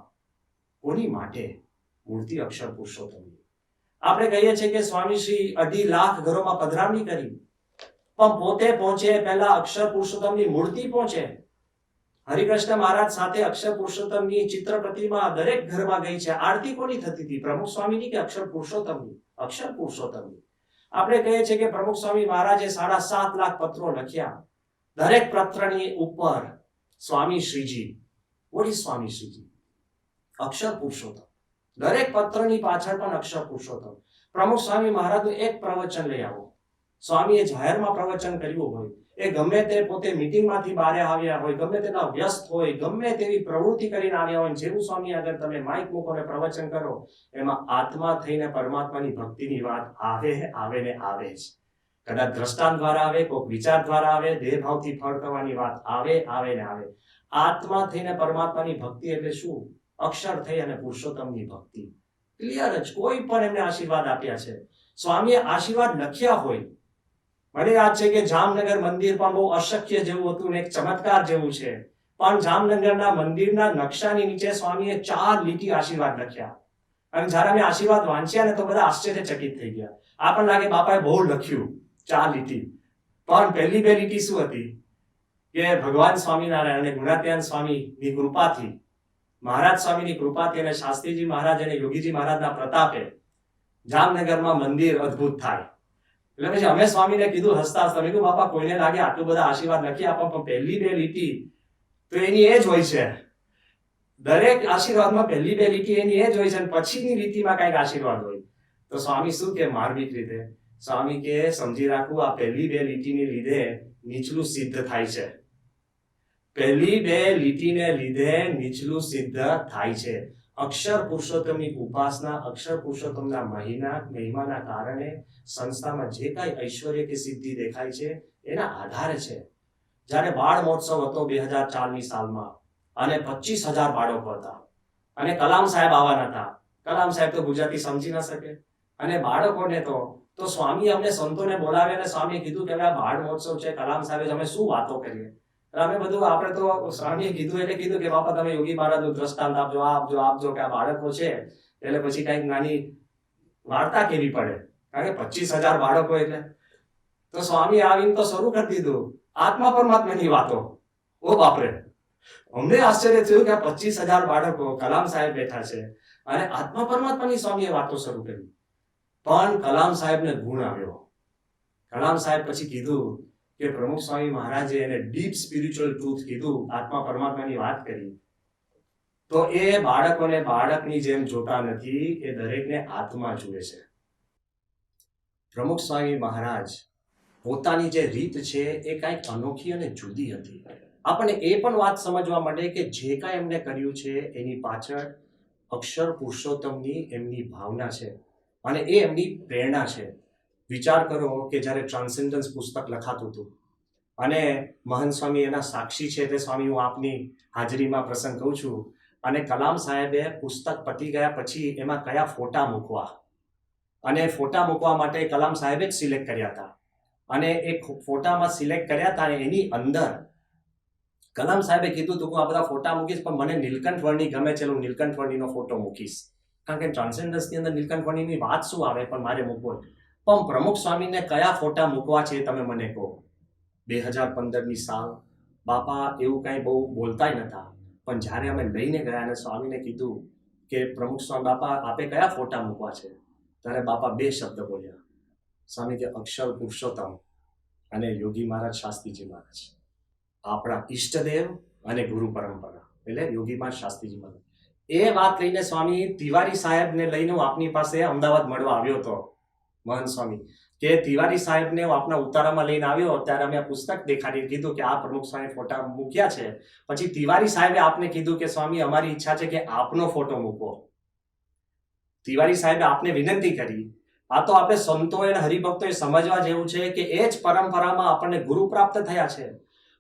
કોની માટે? મૂર્તિ અક્ષર પુરુષોત્તમની. આપણે કહીએ છીએ કે સ્વામી શ્રી 2.5 લાખ ઘરોમાં પધરામણી કરી, પણ પોતે પહોંચે પહેલા અક્ષર પુરુષોત્તમની મૂર્તિ પહોંચે. હરિકૃષ્ણ મહારાજ સાથે અક્ષર પુરુષોત્તમની ચિત્ર પ્રતિમા દરેક ઘરમાં ગઈ છે. આરતી કોની થતી હતી? પ્રમુખ સ્વામીની કે અક્ષર પુરુષોત્તમની? અક્ષર પુરુષોત્તમની. આપણે કહીએ છીએ કે પ્રમુખ સ્વામી મહારાજે 7.5 લાખ પત્રો લખ્યા. દરેક પત્રની ઉપર સ્વામી શ્રીજી. વોટ ઇઝ સ્વામી શ્રીજી? અક્ષર પુરુષોત્તમ. દરેક પત્રની પાછળ પણ અક્ષર પુરુષોત્તમ. પ્રમુખ સ્વામી મહારાજનું એક પ્રવચન લઈ આવો. સ્વામીએ જાહેરમાં પ્રવચન કર્યું હોય, એ ગમે તે પોતે મીટિંગમાંથી બહાર આવ્યા હોય, ગમે તેના વ્યસ્ત હોય, ગમે તેવી પ્રવૃત્તિ કરીને આવ્યા હોય, જેવું સ્વામી આગળ તમે માઇક મૂકો ને પ્રવચન કરો, એમાં આત્મા થઈને પરમાત્માની ભક્તિની વાત આવે ને આવે જ. કદાચ દ્રષ્ટાંત દ્વારા આવે, કોઈક વિચાર દ્વારા આવે, દેહભાવથી ફળ કરવાની વાત આવે ને આવે. આત્મા થઈને પરમાત્માની ભક્તિ એટલે શું? અક્ષર થઈ અને પુરુષોત્તમની ભક્તિ. ક્લિયર જ. કોઈ પણ એમને આશીર્વાદ આપ્યા છે. સ્વામીએ આશીર્વાદ લખ્યા હોય. મને યાદ છે કે જામનગર મંદિર પણ બહુ અશક્ય જેવું હતું ને એક ચમત્કાર જેવું છે. પણ જામનગરના મંદિરના નકશાની નીચે સ્વામીએ 4 લીટી આશીર્વાદ લખ્યા. અને જ્યારે અમે આશીર્વાદ વાંચ્યા ને તો બધા આશ્ચર્યચકિત થઈ ગયા. આપણને લાગે બાપાએ બહુ લખ્યું 4 લીટી. પણ પહેલી 2 લીટી શું હતી? કે ભગવાન સ્વામિનારાયણ અને ગુણાત્યાન સ્વામીની કૃપાથી, મહારાજ સ્વામીની કૃપાથી અને શાસ્ત્રીજી મહારાજ અને યોગીજી મહારાજના પ્રતાપે જામનગરમાં મંદિર અદ્ભુત થાય. એટલે પછી અમે સ્વામીને કીધું હસતા હસતા, મેં કીધું બાપા કોઈને લાગે આટલું બધા આશીર્વાદ લખી આપો, પણ પહેલી 2 લીટી તો એની એ જ હોય છે. દરેક આશીર્વાદમાં પહેલી 2 લીટી એની એ જ હોય છે અને પછીની લીટીમાં કઈક આશીર્વાદ હોય. તો સ્વામી શું કે માર્મિક રીતે? સ્વામી કે સમજી રાખવું, આ પહેલી 2 લીટીને લીધે નીચલું સિદ્ધ થાય છે. પહેલી 2 લીટીને લીધે નીચલું સિદ્ધ થાય છે. અક્ષર પુરુષોત્તમની ઉપાસના, અક્ષર પુરુષોત્તમના મહિમાના કારણે સંસ્થામાં જે કાંઈ ઐશ્વર્ય કે સિદ્ધિ દેખાય છે એના આધારે છે. જ્યારે બાળ મહોત્સવ હતો 2004ની સાલમાં અને 25,000 બાળકો હતા અને કલામ સાહેબ આવવાના હતા. કલામ સાહેબ તો ગુજરાતી સમજી ન શકે અને બાળકોને તો સ્વામી અમને સંતોને બોલાવ્યા અને સ્વામીએ કીધું કે આ બાળ મહોત્સવ છે, કલામ સાહેબ અમે શું વાતો કરીએ. અમે બધું આપણે તો સ્વામીએ કીધું એટલે કીધું કે બાપા તમે યોગી મહારાજનું દ્રષ્ટાંત આપજો કે આ બાળકો છે એટલે પછી કઈક નાની વાર્તા કેવી પડે, કારણ કે 25,000 બાળકો એટલે. તો સ્વામી આવીને તો શરૂ કરી દીધું આત્મા પરમાત્માની વાતો. ઓ બાપરે, અમને આશ્ચર્ય થયું કે આ 25,000 બાળકો, કલામ સાહેબ બેઠા છે અને આત્મા પરમાત્માની સ્વામીએ વાતો શરૂ કરી. પણ કલામ સાહેબને ગુણ આવ્યો. કલામ સાહેબ પછી કીધું કે પ્રમુખ સ્વામી મહારાજે એને ડીપ સ્પિરિચ્યુઅલ ટ્રુથ કીધું, આત્મા પરમાત્માની વાત કરી. તો એ બાળકોને બાળકની જેમ જોતા નથી, એ દરેકને આત્મા જુએ છે. પ્રમુખ સ્વામી મહારાજ પોતાની જે રીત છે એ કાંઈક અનોખી અને જુદી હતી. આપણને એ પણ વાત સમજવા માંડે કે જે કાંઈ એમને કર્યું છે એની પાછળ અક્ષર પુરુષોત્તમની એમની ભાવના છે અને એ એમની પ્રેરણા છે. વિચાર કરો કે જ્યારે ટ્રાન્સેન્ડન્સ પુસ્તક લખાતું હતું અને મહંત સ્વામી એના સાક્ષી છે, તે સ્વામી હું આપની હાજરીમાં પ્રસંગ કહું છું, અને કલામ સાહેબે પુસ્તક પતી ગયા પછી એમાં કયા ફોટા મૂકવા અને ફોટા મૂકવા માટે કલામ સાહેબે જ સિલેક્ટ કર્યા હતા અને એ ફોટામાં સિલેક્ટ કર્યા હતા અને એની અંદર કલામ સાહેબે કીધું હતું કે આ બધા ફોટા મૂકીશ પણ મને નીલકંઠ વર્ણી ગમે છે, હું નીલકંઠ વર્ણીનો ફોટો મૂકીશ, કારણ કે ટ્રાન્સેન્ડન્સની અંદર નીલકંઠ વર્ણીની વાત શું આવે પણ મારે મૂકવો. પણ પ્રમુખ સ્વામીને કયા ફોટા મૂકવા છે તમે મને કહો. 2015ની સાલ, બાપા એવું કાંઈ બહુ બોલતા નતા, પણ જ્યારે અમે લઈને ગયા અને સ્વામીને કીધું કે પ્રમુખ સ્વામી બાપા આપે કયા ફોટા મૂકવા છે, ત્યારે બાપા 2 શબ્દ બોલ્યા, સ્વામી કે અક્ષર પુરુષોત્તમ અને યોગી મહારાજ શાસ્ત્રીજી મહારાજ આપણા ઈષ્ટદેવ અને ગુરુ પરંપરા એટલે યોગી મહારાજ શાસ્ત્રીજી મહારાજ એ વાત લઈને સ્વામી તિવારી સાહેબને લઈને હું આપની પાસે અમદાવાદ મળવા આવ્યો હતો મહંત સ્વામી કે તિવારી સાહેબને હું આપના ઉતારામાં લઈને આવ્યો ત્યારે અમે પુસ્તક દેખાડી કીધું કે આ પ્રમુખ સ્વામી ફોટા મૂક્યા છે પછી તિવારી સાહેબે આપને કીધું કે સ્વામી અમારી ઈચ્છા છે કે આપનો ફોટો મૂકો તિવારી સાહેબે આપને વિનંતી કરી આ તો આપણે સંતોએ અને હરિભક્તોએ સમજવા જેવું છે કે એ જ પરંપરામાં આપણને ગુરુ પ્રાપ્ત થયા છે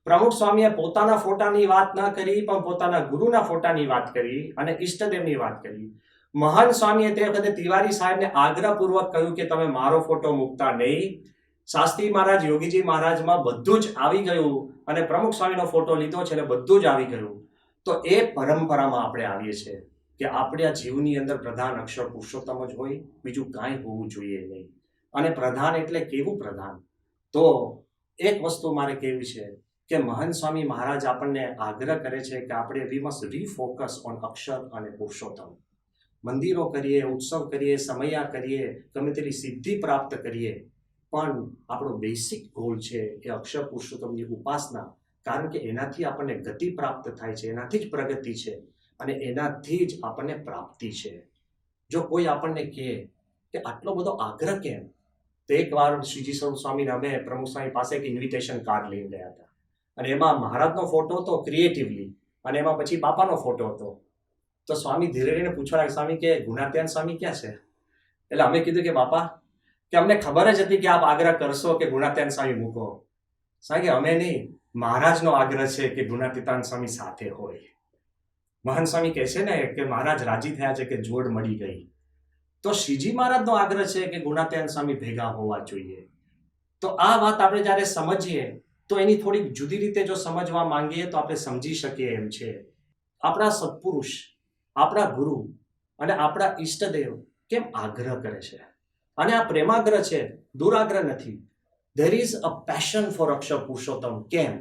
પ્રમુખ સ્વામીએ પોતાના ફોટાની વાત ન કરી પણ પોતાના ગુરુના ફોટાની વાત કરી અને ઈષ્ટદેવની વાત કરી મહાન સ્વામીએ તે વખતે તિવારી સાહેબને આગ્રહપૂર્વક કહ્યું કે તમે મારો ફોટો મૂકતા નહીં શાસ્ત્રી મહારાજ યોગીજી મહારાજમાં બધું જ આવી ગયું અને પ્રમુખ સ્વામીનો ફોટો લીધો છે એટલે બધું જ આવી ગયું તો એ પરંપરામાં આપણે આવીએ છીએ કે આપણે આ જીવની અંદર પ્રધાન અક્ષર પુરુષોત્તમ જ હોય બીજું કાંઈ હોવું જોઈએ નહીં અને પ્રધાન એટલે કેવું પ્રધાન તો એક વસ્તુ મારે કહેવી છે કે મહંત સ્વામી મહારાજ આપણને આગ્રહ કરે છે કે આપણે વી મસ્ટ રીફોકસ ઓન અક્ષર અને પુરુષોત્તમ મંદિરો કરીએ ઉત્સવ કરીએ સમયા કરીએ ગમે તેટલી સિદ્ધિ પ્રાપ્ત કરીએ પણ આપણો બેસિક ગોલ છે એ અક્ષર પુરુષોત્તમની ઉપાસના કારણ કે એનાથી આપણને ગતિ પ્રાપ્ત થાય છે એનાથી જ પ્રગતિ છે અને એનાથી જ આપણને પ્રાપ્તિ છે જો કોઈ આપણને કહે કે આટલો બધો આગ્રહ કેમ તો એકવાર શ્રીજી સ્વામીને અમે પ્રમુખ સ્વામી પાસે એક ઇન્વિટેશન કાર્ડ લઈને ગયા હતા અને એમાં મહારાજનો ફોટો હતો ક્રિએટિવલી અને એમાં પછી બાપાનો ફોટો હતો તો સ્વામી ધીરે ધીરે પૂછવા લાગ્યા સ્વામી કે ગુણાત્યાન સ્વામી ક્યાં છે એટલે અમે કીધું કે બાપા કે અમને ખબર જ હતી કે આપ આગ્રહ કરશો કે ગુણાત્યાન સ્વામી મૂકો સ્વામી કે અમે નહીં મહારાજનો આગ્રહ છે કે ગુણાતીતાન સ્વામી સાથે હોય મહાન સ્વામી કહે છે ને કે મહારાજ રાજી થયા છે કે જોડ મળી ગઈ તો શ્રીજી મહારાજનો આગ્રહ છે કે ગુણાત્યાન સ્વામી ભેગા હોવા જોઈએ તો આ વાત આપણે જ્યારે સમજીએ તો એની થોડીક જુદી રીતે જો સમજવા માંગીએ તો આપણે સમજી શકીએ એમ છે આપણા સત્પુરુષ આપણા ગુરુ અને આપણા ઈષ્ટદેવ કેમ આગ્રહ કરે છે અને આ પ્રેમાગ્રહ છે દુરાગ્રહ નથી there is a passion for Akshar Purushottam કેમ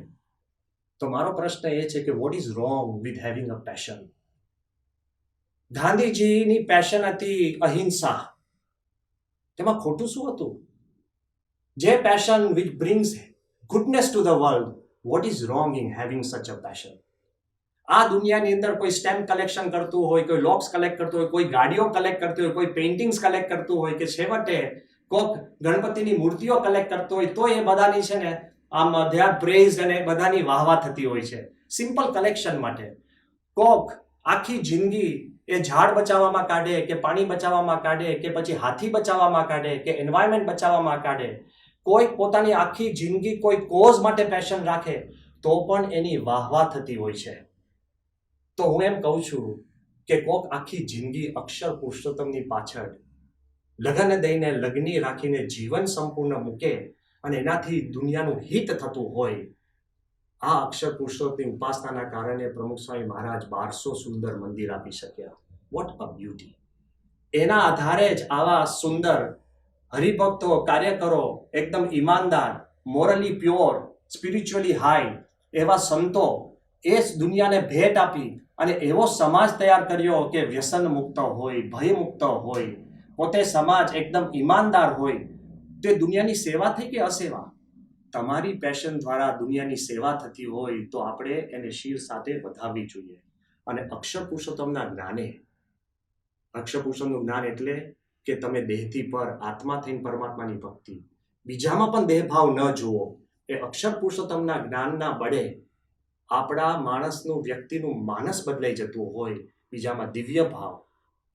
તો મારો પ્રશ્ન એ છે કે what is wrong with having a passion ગાંધીજીની પેશન હતી અહિંસા તેમાં ખોટું શું હતું જે passion which brings goodness to the world what is wrong in having such a passion આ દુનિયાની અંદર કોઈ સ્ટેમ્પ કલેક્શન કરતું હોય કોઈ લોક્સ કલેક્ટ કરતું હોય કોઈ ગાડીઓ કલેક્ટ કરતું હોય કોઈ પેઇન્ટિંગ્સ કલેક્ટ કરતું હોય કે છેવટે કોક ગણપતિની મૂર્તિઓ કલેક્ટ કરતો હોય તો એ બધાની છે ને આમ દે આર પ્રેઝ અને બધાની વાહવા થતી હોય છે સિમ્પલ કલેક્શન માટે કોક આખી જિંદગી એ ઝાડ બચાવવામાં કાઢે કે પાણી બચાવવામાં કાઢે કે પછી હાથી બચાવવામાં કાઢે કે એન્વાયરમેન્ટ બચાવવામાં કાઢે કોઈ પોતાની આખી જિંદગી કોઈ કોઝ માટે પેશન રાખે તો પણ એની વાહવા થતી હોય છે તો હું એમ કહું છું કે કોક આખી જિંદગી અક્ષર પુરુષોત્તમની પાછળ લગ્ન દઈને લગ્ની રાખીને જીવન સંપૂર્ણ મૂકે અને એનાથી દુનિયાનું હિત થતું હોય આ અક્ષર પુરુષોત્તમની ઉપાસનાના કારણે પ્રમુખ સ્વામી મહારાજ 1200 સુંદર મંદિર આપી શક્યા વોટ અ બ્યુટી એના આધારે જ આવા સુંદર હરિભક્તો કાર્યકરો એકદમ ઈમાનદાર મોરલી પ્યોર સ્પિરિચ્યુઅલી હાઈ એવા સંતો એ જ દુનિયાને ભેટ આપી અને એવો સમાજ તૈયાર કર્યો કે વ્યસન મુક્ત હોય ભય મુક્ત હોય પોતે સમાજ એકદમ ઈમાનદાર હોય તે દુનિયાની સેવા થઈ કે અસેવા તમારી પેશન દ્વારા દુનિયાની સેવા થતી હોય તો આપણે એને શિર સાથે વધાવવી જોઈએ અને અક્ષર પુરુષોત્તમના જ્ઞાને અક્ષર પુરુષોત્તમનું જ્ઞાન એટલે કે તમે દેહથી પર આત્મા થઈને પરમાત્માની ભક્તિ બીજામાં પણ દેહભાવ ન જુઓ એ અક્ષર પુરુષોત્તમના જ્ઞાનના બળે આપણા માણસનું વ્યક્તિનું માનસ બદલાઈ જતું હોય બીજામાં દિવ્ય ભાવ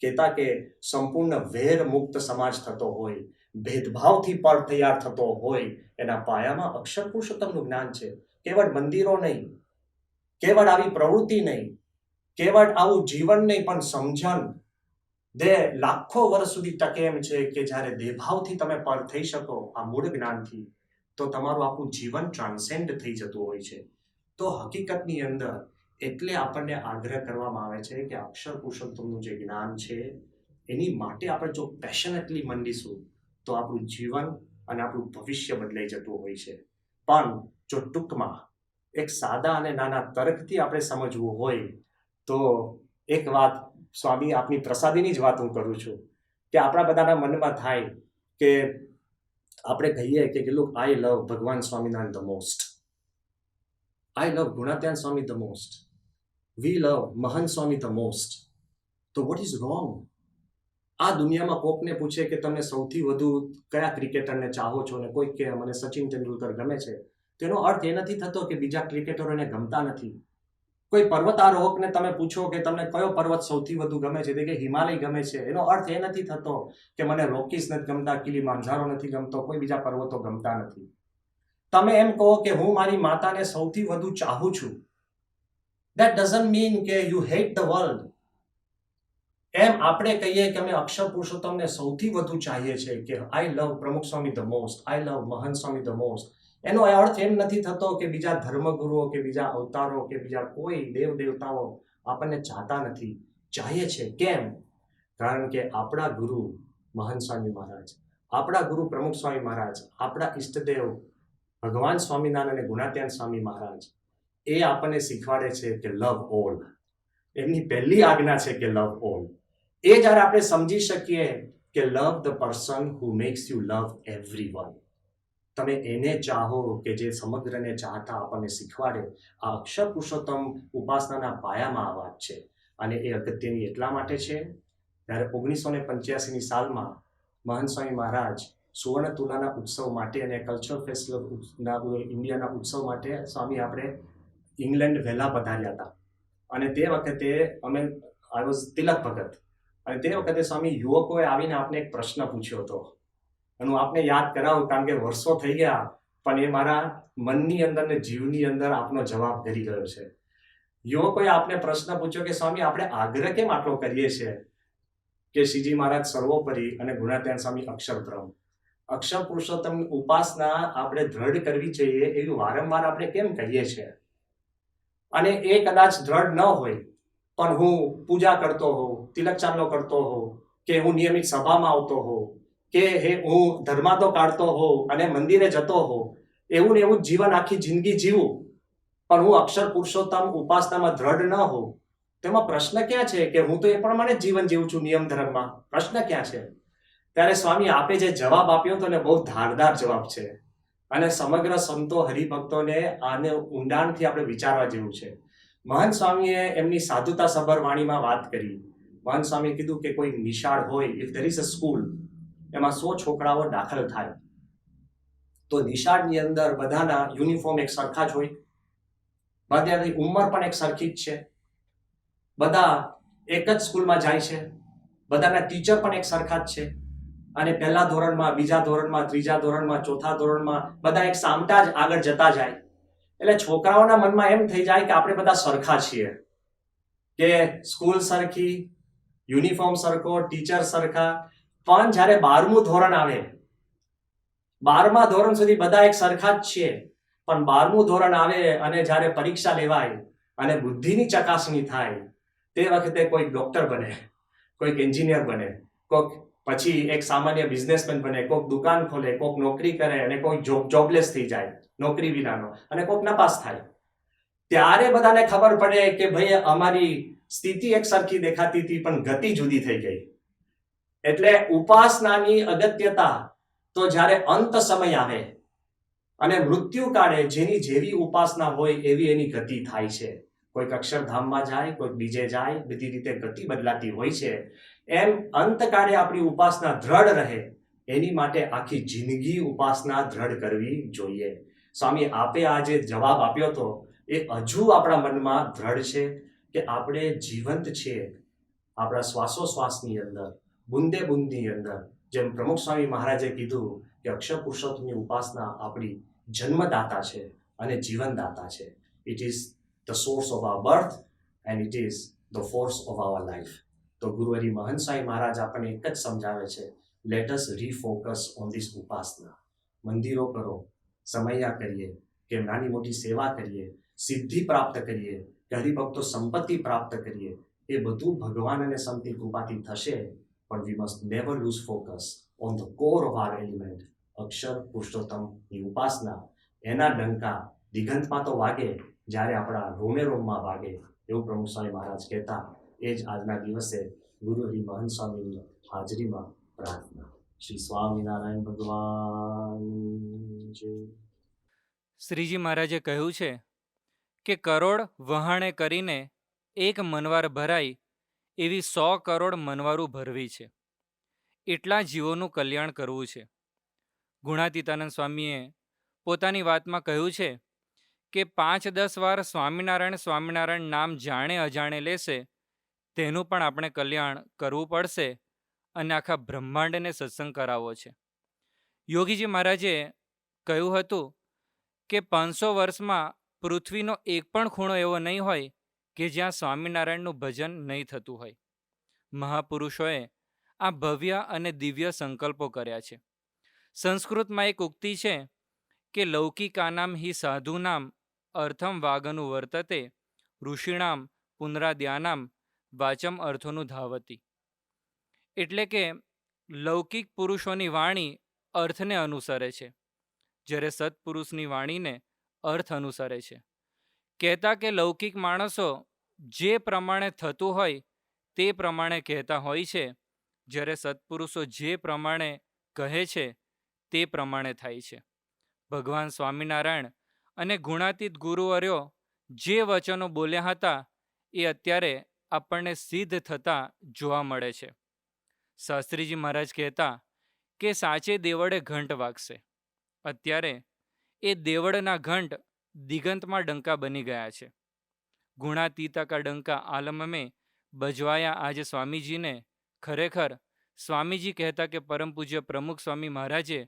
કહેતા કે સંપૂર્ણ વેર મુક્ત સમાજ થતો હોય ભેદભાવથી પર તૈયાર થતો હોય એના પાયામાં અક્ષર પુરુષોત્તમનું જ્ઞાન છે કેવળ મંદિરો નહીં કેવળ આવી પ્રવૃત્તિ નહીં કેવળ આવું જીવન નહીં પણ સમજણ દે લાખો વર્ષ સુધી ટકે એમ છે કે જ્યારે દેહભાવથી તમે પર થઈ શકો આ મૂળ જ્ઞાનથી તો તમારું આખું જીવન ટ્રાન્સેન્ડ થઈ જતું હોય છે તો હકીકતની અંદર એટલે આપણને આગ્રહ કરવામાં આવે છે કે અક્ષર પુરુષોત્તમનું જે જ્ઞાન છે એની માટે આપણે જો પેશનેટલી મંડીશું તો આપણું જીવન અને આપણું ભવિષ્ય બદલાઈ જતું હોય છે પણ જો ટૂંકમાં એક સાદા અને નાના તર્કથી આપણે સમજવું હોય તો એક વાત સ્વામી આપની પ્રસાદીની જ વાત હું કરું છું કે આપણા બધાના મનમાં થાય કે આપણે કહીએ કે look I love Bhagwan Swaminarayan the most, I love Gunatitanand Swami the most, we love Mahant Swami the most, તો વોટ ઇઝ રોંગ? આ દુનિયામાં કોકને પૂછે કે તમે સૌથી વધુ કયા ક્રિકેટરને ચાહો છો, ને કોઈ કે મને સચિન તેંડુલકર ગમે છે, તેનો અર્થ એ નથી થતો કે બીજા ક્રિકેટરોને ગમતા નથી. કોઈ પર્વતારોહકને તમે પૂછો કે તમને કયો પર્વત સૌથી વધુ ગમે છે, તે કે હિમાલય ગમે છે, એનો અર્થ એ નથી થતો કે મને રોકીસ નથી ગમતા, કિલીમાંજારો નથી ગમતો, કોઈ બીજા પર્વતો ગમતા નથી. તમે એમ કહો કે હું મારી માતાને સૌથી વધુ ચાહું છું, that doesn't mean કે you hate the world. એમ આપણે કહીએ કે અમે અક્ષર પુરુષોત્તમને સૌથી વધુ ચાહીએ છીએ, કે આઈ લવ પ્રમુખ સ્વામી the most, I love Mahant Swami the most, એનો અર્થ એમ નથી થતો કે બીજા ધર્મગુરુઓ કે બીજા અવતારો કે બીજા કોઈ દેવ દેવતાઓ આપણને ચાહતા નથી. ચાહીએ છે. કેમ? કારણ કે આપણા ગુરુ મહંત સ્વામી મહારાજ, આપણા ગુરુ પ્રમુખ સ્વામી મહારાજ, આપણા ઈષ્ટદેવ ભગવાન સ્વામિનારાયણ અને ગુણાત્યાન સ્વામી મહારાજ, એ આપણને શીખવાડે છે કે લવ ઓલ. એમની પહેલી આજ્ઞા છે કે લવ ઓલ. એ જ્યારે આપણે સમજી શકીએ કે love the person who makes you love everyone, તમે એને ચાહો કે જે સમગ્રને ચાહતા આપણને શીખવાડે. આ અક્ષર પુરુષોત્તમ ઉપાસનાના પાયામાં આ વાત છે. અને એ અગત્યની એટલા માટે છે, ત્યારે 1985ની સાલમાં મહંત સ્વામી મહારાજ સુવર્ણ તુલાના ઉત્સવ માટે અને કલ્ચરલ ફેસ્ટિવલના ઇન્ડિયાના ઉત્સવ માટે સ્વામી આપણે ઇંગ્લેન્ડ વહેલા પધાર્યા હતા. અને તે વખતે આઈ વોઝ તિલક ભગત, અને તે વખતે સ્વામી યુવકોએ આવીને આપને એક પ્રશ્ન પૂછ્યો હતો. અને હું આપને યાદ કરાવું કારણ કે વર્ષો થઈ ગયા, પણ એ મારા મનની અંદર ને જીવની અંદર આપનો જવાબ કરી ગયો છે. યુવકોએ આપને પ્રશ્ન પૂછ્યો કે સ્વામી આપણે આગ્રહ કેમ આટલો કરીએ છીએ કે શ્રીજી મહારાજ સર્વોપરી અને ગુણાત્યાન સ્વામી અક્ષરબ્રહ્મ, અક્ષર પુરુષોત્તમ ઉપાસના આપણે દ્રઢ કરવી જોઈએ એવું વારંવાર આપણે કેમ કહીએ છીએ? અને એ કદાચ દ્રઢ ન હોય, પણ હું પૂજા કરતો હોઉં, તિલક ચાંદલો કરતો હોઉં, કે હું નિયમિત સભામાં આવતો હોઉં, કે હું ધર્માદો કાઢતો હોઉં અને મંદિરે જતો હોઉં, એવું ને એવું જીવન આખી જિંદગી જીવું, પણ હું અક્ષર પુરુષોત્તમ ઉપાસનામાં દ્રઢ ન હોઉં, તેમાં પ્રશ્ન ક્યાં છે? કે હું તો એ પ્રમાણે જીવન જીવું છું નિયમ ધર્મમાં, પ્રશ્ન ક્યાં છે? ત્યારે સ્વામી આપે જે જવાબ આપ્યો હતો ને, બહુ ધારદાર જવાબ છે. અને સમગ્ર સંતો હરિભક્તોને આને ઊંડાણથી આપણે વિચારવા જેવું છે. મહંત સ્વામીએ એમની સાધુતા સભર વાણીમાં વાત કરી. મહંત સ્વામીએ કીધું કે કોઈ નિશાળ હોય, if there is a school, એમાં 100 છોકરાઓ દાખલ થાય, તો નિશાળની અંદર બધાના યુનિફોર્મ એક સરખા જ હોય, બધાની ઉંમર પણ એક સરખી જ છે, બધા એક જ સ્કૂલમાં જાય છે, બધાના ટીચર પણ એક સરખા જ છે, અને પહેલા ધોરણમાં, બીજા ધોરણમાં, ત્રીજા ધોરણમાં, ચોથા ધોરણમાં બધા એક સામટા જ આગળ જતા જાય. એટલે છોકરાઓના મનમાં એમ થઈ જાય કે આપણે બધા સરખા છીએ, કે સ્કૂલ સરખી, યુનિફોર્મ સરખો, ટીચર સરખા. પણ જ્યારે 12મું ધોરણ આવે, 12મા ધોરણ સુધી બધા એક સરખા જ છીએ, પણ 12મું ધોરણ આવે અને જ્યારે પરીક્ષા લેવાય અને બુદ્ધિની ચકાસણી થાય, તે વખતે કોઈ ડોક્ટર બને, કોઈક એન્જિનિયર બને, કોઈક પછી એક સામાન્ય બિઝનેસમેન બને, કોઈક દુકાન ખોલે, કોઈક નોકરી કરે, અને કોઈક જોબલેસ થઈ જાય, નોકરી વિનાનો, અને કોઈક નપાસ થાય. ત્યારે બધાને ખબર પડે કે ભાઈ અમારી સ્થિતિ એક સરખી દેખાતી હતી, પણ ગતિ જુદી થઈ ગઈ. એટલે ઉપાસનાની અગત્યતા તો જ્યારે અંત સમય આવે અને મૃત્યુ કાળે જેની જેવી ઉપાસના હોય એવી એની ગતિ થાય છે. કોઈક અક્ષરધામમાં જાય, કોઈક બીજે જાય, બધી રીતે ગતિ બદલાતી હોય છે. એમ અંતકાળે આપણી ઉપાસના દ્રઢ રહે એની માટે આખી જિંદગી ઉપાસના દ્રઢ કરવી જોઈએ. સ્વામી આપે આ જે જવાબ આપ્યો હતો એ હજુ આપણા મનમાં દ્રઢ છે કે આપણે જીવંત છીએ આપણા શ્વાસોશ્વાસની અંદર, બુંદે બુંદની અંદર. જેમ પ્રમુખ સ્વામી મહારાજે કીધું કે અક્ષર પુરુષોત્તમની ઉપાસના આપણી જન્મદાતા છે અને જીવનદાતા છે. It is the source of our birth and it is the force of our life. તો ગુરુહરિ મહંત સ્વામી મહારાજ આપણને એક જ સમજાવે છે, let us refocus on this ઉપાસના. મંદિરો કરો, સમયા કરીએ, કે નાની મોટી સેવા કરીએ, સિદ્ધિ પ્રાપ્ત કરીએ, કે હરિભક્તો સંપત્તિ પ્રાપ્ત કરીએ, એ બધું ભગવાન અને સંતની કૃપાથી થશે. પણ we must never lose focus on the core of our element, Akshar પુરુષોત્તમની ઉપાસના. એના ડંકા દિગંતમાં તો વાગે જ્યારે આપણા રોમે રોમમાં વાગે, એવું પ્રમુખ સ્વામી મહારાજ કહેતા. એ જ આજના દિવસે ગુરુ હરિ મહંત સ્વામીની હાજરીમાં પ્રાર્થના. શ્રી સ્વામિનારાયણ ભગવાન જય. શ્રીજી મહારાજે કહ્યું છે કે કરોડ વહાણે કરીને એક મનવાર ભરાય એવી 100 કરોડ મનવારું ભરવી છે. એટલા જીવોનું કલ્યાણ કરવું છે. ગુણાતીતાનંદ સ્વામીએ પોતાની વાતમાં કહ્યું છે કે 5-10 વાર સ્વામિનારાયણ સ્વામિનારાયણ નામ જાણે અજાણે લેશે તેનું પણ આપણે કલ્યાણ કરવું પડશે અને આખા બ્રહ્માંડને સત્સંગ કરાવવો છે. યોગીજી મહારાજે કહ્યું હતું કે 500 વર્ષમાં પૃથ્વીનો એક પણ ખૂણો એવો નહીં હોય કે જ્યાં સ્વામિનારાયણનું ભજન નહીં થતું હોય. મહાપુરુષોએ આ ભવ્ય અને દિવ્ય સંકલ્પો કર્યા છે. સંસ્કૃતમાં એક ઉક્તિ છે કે લૌકિકાનામ હિ સાધુનામ અર્થમ વાગનું વર્તતે ઋષિણામ પુનરાદ્યાનામ વાચમ અર્થોનું ધાવતી. એટલે કે લૌકિક પુરુષોની વાણી અર્થને અનુસરે છે, જ્યારે સત્પુરુષની વાણીને અર્થ અનુસરે છે. કહેતા કે લૌકિક માણસો જે પ્રમાણે થતું હોય તે પ્રમાણે કહેતા હોય છે, જ્યારે સત્પુરુષો જે પ્રમાણે કહે છે તે પ્રમાણે થાય છે. ભગવાન સ્વામિનારાયણ અને ગુણાતીત ગુરુવર્યો જે વચનો બોલ્યા હતા એ અત્યારે આપણને સિદ્ધ થતા જોવા મળે છે. શાસ્ત્રીજી મહારાજ કહેતા કે સાચે દેવળે ઘંટ વાગશે. અત્યારે એ દેવળના ઘંટ દિગંતમાં ડંકા બની ગયા છે. ગુણાતીતા કા ડંકા આલમ में બજવાયા આજે સ્વામીજીને. ખરેખર સ્વામીજી કહેતા કે પરમ પૂજ્ય પ્રમુખ સ્વામી મહારાજે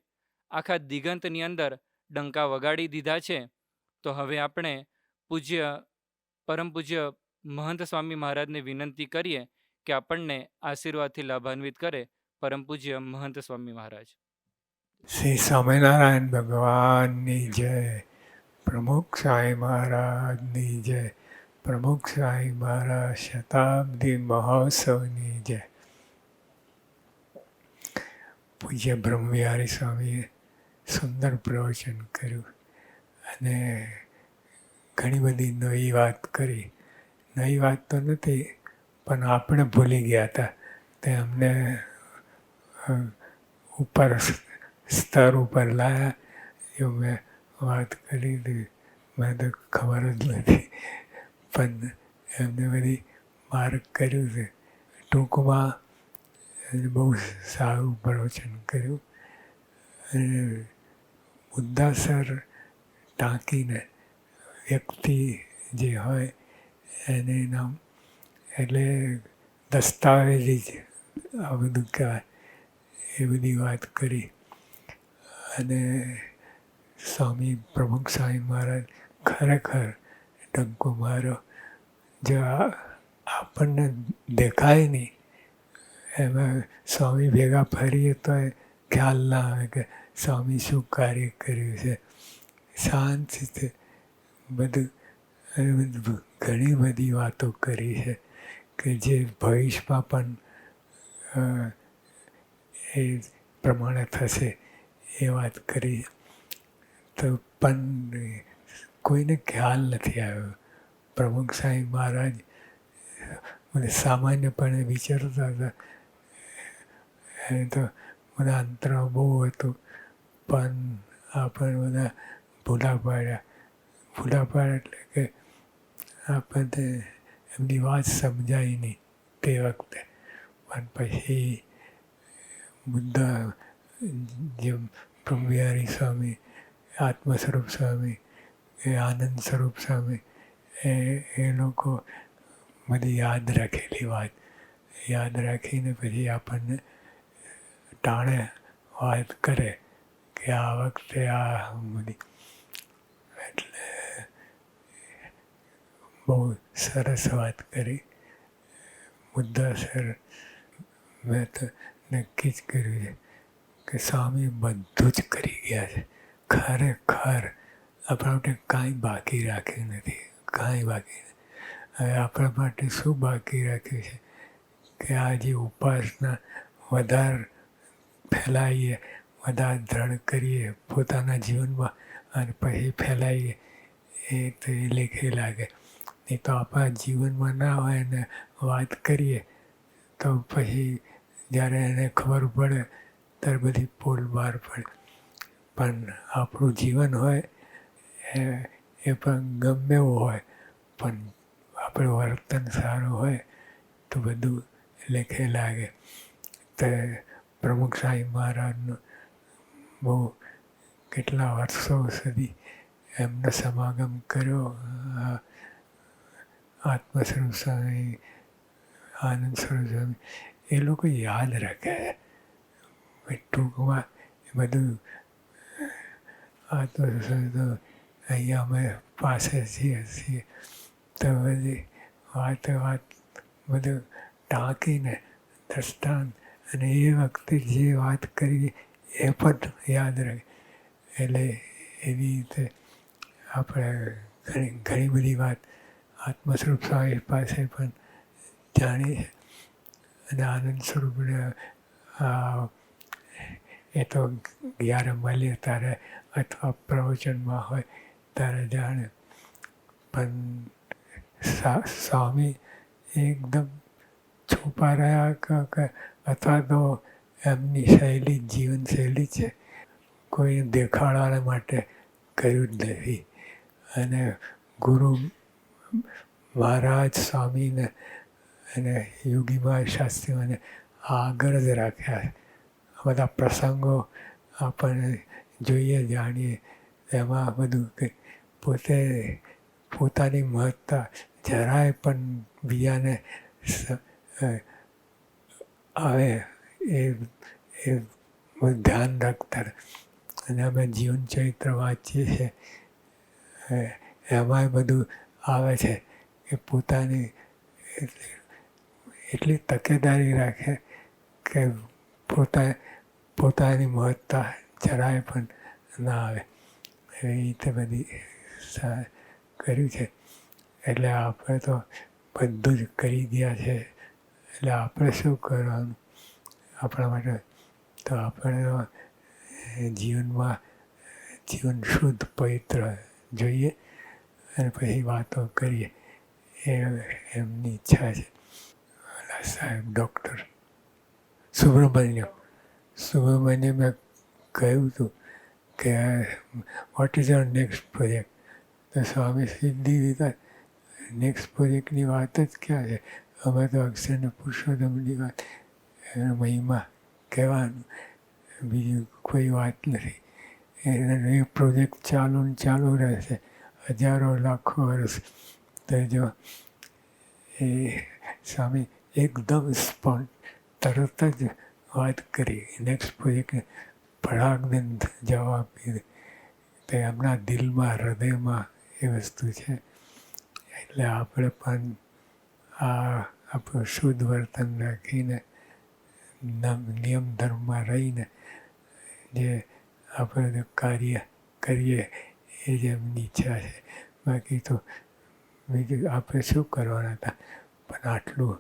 આખા દિગંતની અંદર ડંકા વગાડી દીધા છે. તો હવે આપણે પરમ પૂજ્ય મહંત સ્વામી મહારાજને વિનંતી કરીએ કે આપણને આશીર્વાદથી લાભાન્વિત કરે. પરમ પૂજ્ય મહંત સ્વામી મહારાજ. શ્રી સ્વામિનારાયણ ભગવાનની જય. પ્રમુખ સ્વામી મહારાજની જય. પ્રમુખ સ્વામી મહારાજ શતાબ્દી મહોત્સવની જય. પૂજ્ય બ્રહ્મવિહારી સ્વામીએ સુંદર પ્રવચન કર્યું અને ઘણી બધી નવી વાત કરી. નવી વાત તો નથી, પણ આપણે ભૂલી ગયા હતા તે અમને ઉપર સ્તર ઉપર લાયા. એવું મેં વાત કરી હતી, મને તો ખબર જ નથી, પણ એમને બધી માર્ક કર્યું છે. ટૂંકમાં બહુ સારું પ્રવચન કર્યું અને મુદ્દાસર ટાંકીને વ્યક્તિ જે હોય એને નામ એટલે દસ્તાવેજી જ આ બધું કહેવાય. એ બધી વાત કરી અને સ્વામી પ્રમુખ સ્વામી મહારાજ ખરેખર ડંકો માર્યો. જો આપણને દેખાય નહીં એમાં સ્વામી ભેગા ફરીએ તો ખ્યાલ ના આવે કે સ્વામી શું કાર્ય કર્યું છે. શાંતિથી બધું ઘણી બધી વાતો કરી છે કે જે ભવિષ્યમાં પણ એ પ્રમાણે થશે એ વાત કરી. તો પણ કોઈને ખ્યાલ નથી આવ્યો. પ્રમુખ સ્વામી મહારાજ મને સામાન્યપણે વિચારતા હતા એ તો બધા અંતરાવ બહુ હતું, પણ આપણે બધા ભૂલા પાડ્યા એટલે કે આપણને એમની વાત સમજાય નહીં તે વખતે. પણ પછી મુદ્દા જેમ બ્રહ્મવિહારી સ્વામી, આત્મ સ્વરૂપ સ્વામી, એ આનંદ સ્વરૂપ સ્વામી, એ લોકો બધી યાદ રાખેલી વાત યાદ રાખીને પછી આપણને ટાણે વાત કરે કે આ વખતે આ બધી. એટલે બહુ સરસ વાત કરી. મુદ્દાસર મેં તો નક્કી જ કર્યું છે કે સ્વામી બધું જ કરી ગયા છે. ખરેખર આપણા માટે કાંઈ બાકી રાખ્યું નથી, કાંઈ બાકી નથી. હવે આપણા માટે શું બાકી રાખ્યું છે કે આ જે ઉપાસના વધારે ફેલાવીએ, વધારે દ્રઢ કરીએ પોતાના જીવનમાં અને પછી ફેલાવીએ એ તો એ લેખે લાગે. નહીં તો આપણા જીવનમાં ના હોય ને વાત કરીએ તો પછી જ્યારે એને ખબર પડે ત્યારે બધી પોલ બહાર પડે. પણ આપણું જીવન હોય એ પણ ગમે એવું હોય, પણ આપણું વર્તન સારું હોય તો બધું લેખે લાગે. તે પ્રમુખ સાંઈ મહારાજનું બહુ કેટલા વર્ષો સુધી એમનો સમાગમ કર્યો. આત્મસ્વરૂપ સ્વામી, આનંદ સ્વરૂપ સ્વામી, એ લોકો યાદ રાખે. ટૂંકમાં એ બધું આત્મસ્વરૂપ તો અહીંયા અમે પાસે છીએ તો બધી વાત બધું ટાંકીને દ્રષ્ટાંત અને એ વખતે જે વાત કરી એ પણ યાદ રહે. એટલે એવી રીતે આપણે ઘણી બધી વાત આત્મસ્વરૂપ સ્વામી પાસે પણ જાણી છે. અને આનંદ સ્વરૂપને એ તો જ્યારે મળીએ ત્યારે અથવા પ્રવચનમાં હોય ત્યારે જાણે. પણ સ્વામી એકદમ છુપા રહ્યા કે અથવા તો એમની શૈલી જીવનશૈલી છે, કોઈ દેખાડવા માટે કર્યું જ નથી. અને ગુરુ મહારાજ સ્વામીને અને યોગી મહારાજ શાસ્ત્રીઓને આગળ જ રાખ્યા. બધા પ્રસંગો આપણને જોઈએ જાણીએ એમાં બધું કે પોતાની મહત્તા જરાય પણ બીજાને આવે એ બધું ધ્યાન રાખતા. અને અમે જીવન ચરિત્ર વાંચીએ છીએ એમાંય બધું આવે છે કે પોતાની એટલી તકેદારી રાખે કે પોતાની મહત્તા જરાય પણ ના આવે. એવી રીતે બધી કર્યું છે. એટલે આપણે તો બધું જ કરી ગયા છે. એટલે આપણે શું કરવાનું આપણા માટે? તો આપણે જીવન શુદ્ધ પવિત્ર જોઈએ અને પછી વાતો કરીએ એ એમની ઈચ્છા છે. સાહેબ ડૉક્ટર સુબ્રમણ્યમે કહ્યું હતું કે what is your next project? તો સ્વામી સીધી રીતે નેક્સ્ટ પ્રોજેક્ટની વાત જ ક્યાં છે? અમે તો અક્ષરને પુરુષોત્તમની વાત મહિમા કહેવાનું, બીજું કોઈ વાત નથી. એ પ્રોજેક્ટ ચાલુ રહેશે હજારો લાખો વર્ષ. તો જો એ સ્વામી એકદમ તરત જ વાત કરી નેક્સ્ટ પ્રોજેક્ટને ફળાકદંત જવાબ દીધો. તો એમના દિલમાં હૃદયમાં એ વસ્તુ છે. એટલે આપણે પણ આપણું શુદ્ધ વર્તન રાખીને નિયમ ધર્મમાં રહીને જે આપણે કાર્ય કરીએ એ જ એમની ઈચ્છા છે. બાકી તો બીજું આપણે શું કરવાના હતા? પણ આટલું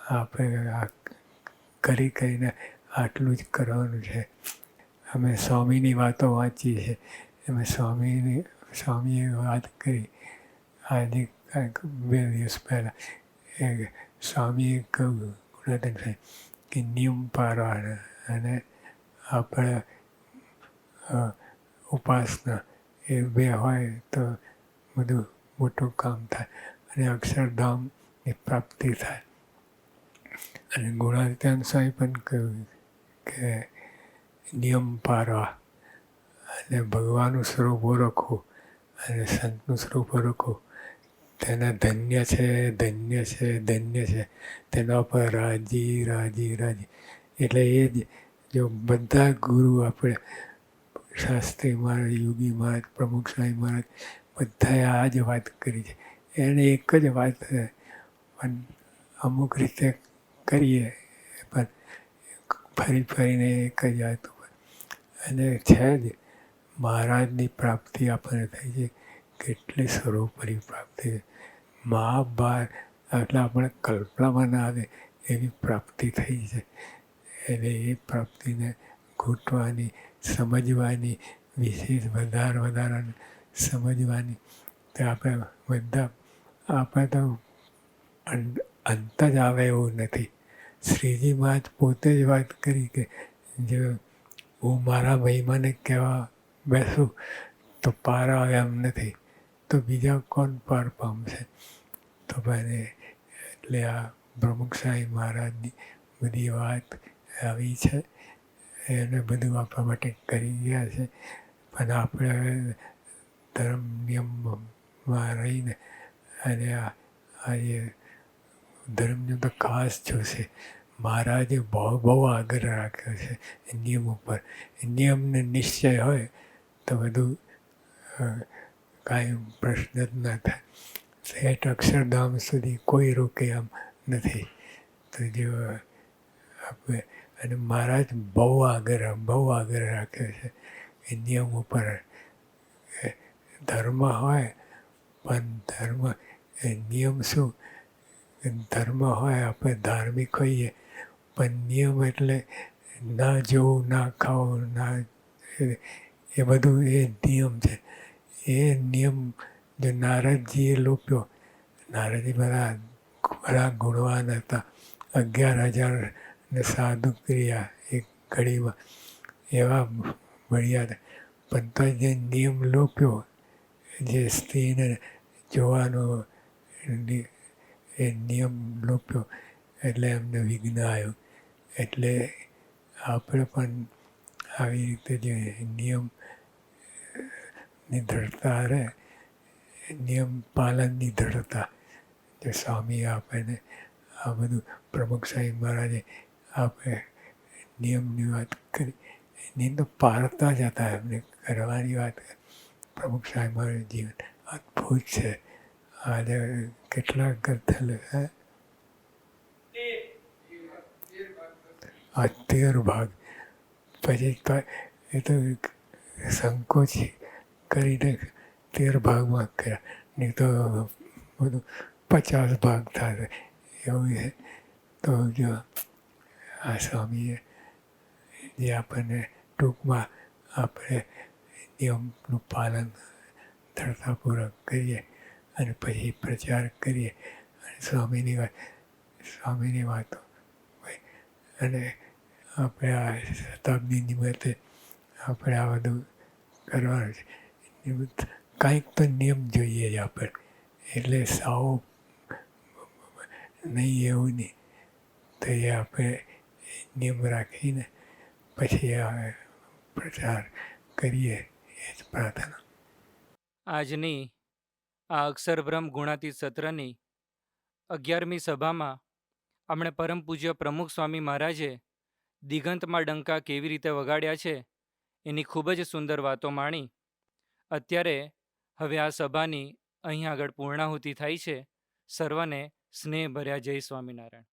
આપણે કરીને આટલું જ કરવાનું છે. અમે સ્વામીની વાતો વાંચીએ છીએ. એમાં સ્વામીએ વાત કરી આજે કાંઈક 2 દિવસ પહેલાં સ્વામીએ કહ્યું ગુણાતીત સાહેબ કે નિયમ પાળવાના અને આપણે ઉપાસના એ 2 હોય તો બધું મોટું કામ થાય અને અક્ષરધામની પ્રાપ્તિ થાય. અને ગુણાતીતાનંદ સ્વામી પણ કહ્યું કે નિયમ પાળવા અને ભગવાનનું સ્વરૂપ ઓળખવું અને સંતનું સ્વરૂપ ઓળખવું તેના ધન્ય છે તેના પર રાજી. એટલે એ જ જો બધા ગુરુ આપણે શાસ્ત્રી મહારાજ, યોગી મહારાજ, પ્રમુખ સ્વામી મહારાજ બધાએ આ જ વાત કરી છે. એને એક જ વાત પણ અમુક રીતે કરીએ પણ ફરીને એક જ વાત ઉપર. અને છે જ મહારાજની પ્રાપ્તિ આપણને થઈ છે. કેટલી સર્વોપરી પ્રાપ્તિ છે. મહાભારત એટલે આપણે કલ્પનામાં ના આવે એવી પ્રાપ્તિ થઈ છે. એટલે એ પ્રાપ્તિને ઘૂંટવાની, સમજવાની, વિશેષ વધારાની સમજવાની. તો આપણે તો અંત જ આવે એવું નથી. શ્રીજી મહારાજ પોતે જ વાત કરી કે જો હું મારા મહિમાને કહેવા બેસું તો પાર આવે એમ નથી, તો બીજા કોણ પાર પામશે? તો મને એટલે આ પ્રમુખ સ્વામી મહારાજની બધી વાત આવી છે, એને બધું આપણા માટે કરી ગયા છે. પણ આપણે હવે ધર્મ નિયમમાં રહીને અને આ જે ધર્મને તો ખાસ જોશે. મહારાજે બહુ આગ્રહ રાખ્યો છે એ નિયમ ઉપર. નિયમને નિશ્ચય હોય તો બધું કાંઈ પ્રશ્ન જ ના થાય. શેઠ અક્ષરધામ સુધી કોઈ રોકે એમ નથી. તો જો આપણે અને મહારાજ બહુ આગ્રહ રાખ્યો છે એ નિયમ ઉપર. ધર્મ હોય પણ નિયમ શું? ધર્મ હોય, આપણે ધાર્મિક હોઈએ, પણ નિયમ એટલે ના જોવું, ના ખાવું, ના એ બધું એ નિયમ છે. એ નિયમ જો નારદજીએ લોપ્યો. નારદજી બડા ગુણવાન હતા. 11,000 ને સાધુ કર્યા એક ઘડીમાં, એવા મળ્યા હતા. પણ તો જે નિયમ લોપ્યો, જે સ્ત્રીને જોવાનો એ નિયમ લોપ્યો એટલે એમને વિઘ્ન આવ્યું. એટલે આપણે પણ આવી રીતે જે નિયમની દ્રઢતા રહે, નિયમ પાલનની દ્રઢતા, જે સ્વામી આપણને આ બધું પ્રમુખ સ્વામી મહારાજે આપણે નિયમની વાત કરી, એની તો પાળતા જ હતા. એમને કરવાની વાત પ્રમુખ સ્વામી મહારાજ જીવન અદ્ભુત છે. આજે કેટલા ગ્રંથ લખ્યા? 13 ભાગ. પછી તો એ તો સંકોચ કરીને 13 ભાગમાં કર્યા, નહીં તો બધું 50 ભાગ થાય એવું છે. તો જો આ સ્વામીએ જે આપણને ટૂંકમાં આપણે નિયમનું પાલન દ્રઢતાપૂર્વક કરીએ અને પછી પ્રચાર કરીએ અને સ્વામીની વાતો હોય. અને આપણે આ શતાબ્દી નિમિત્તે આપણે આ બધું કરવાનું છે. કાંઈક તો નિયમ જોઈએ જ આપણે. એટલે સાવ નહીં એવું નહીં. તો એ આપણે નિયમ રાખીને પછી આ પ્રચાર કરીએ એ જ પ્રાર્થના. આજની આ અક્ષરબ્રહ્મ ગુણાતીત સત્રની 11મી સભામાં આપણે પરમ પૂજ્ય પ્રમુખ સ્વામી મહારાજે દિગંતમાં ડંકા કેવી રીતે વગાડ્યા છે એની ખૂબ જ સુંદર વાતો માણી. અત્યારે હવે આ સભાની અહીં આગળ પૂર્ણાહુતિ થાય છે. સર્વને સ્નેહભર્યા જય સ્વામિનારાયણ.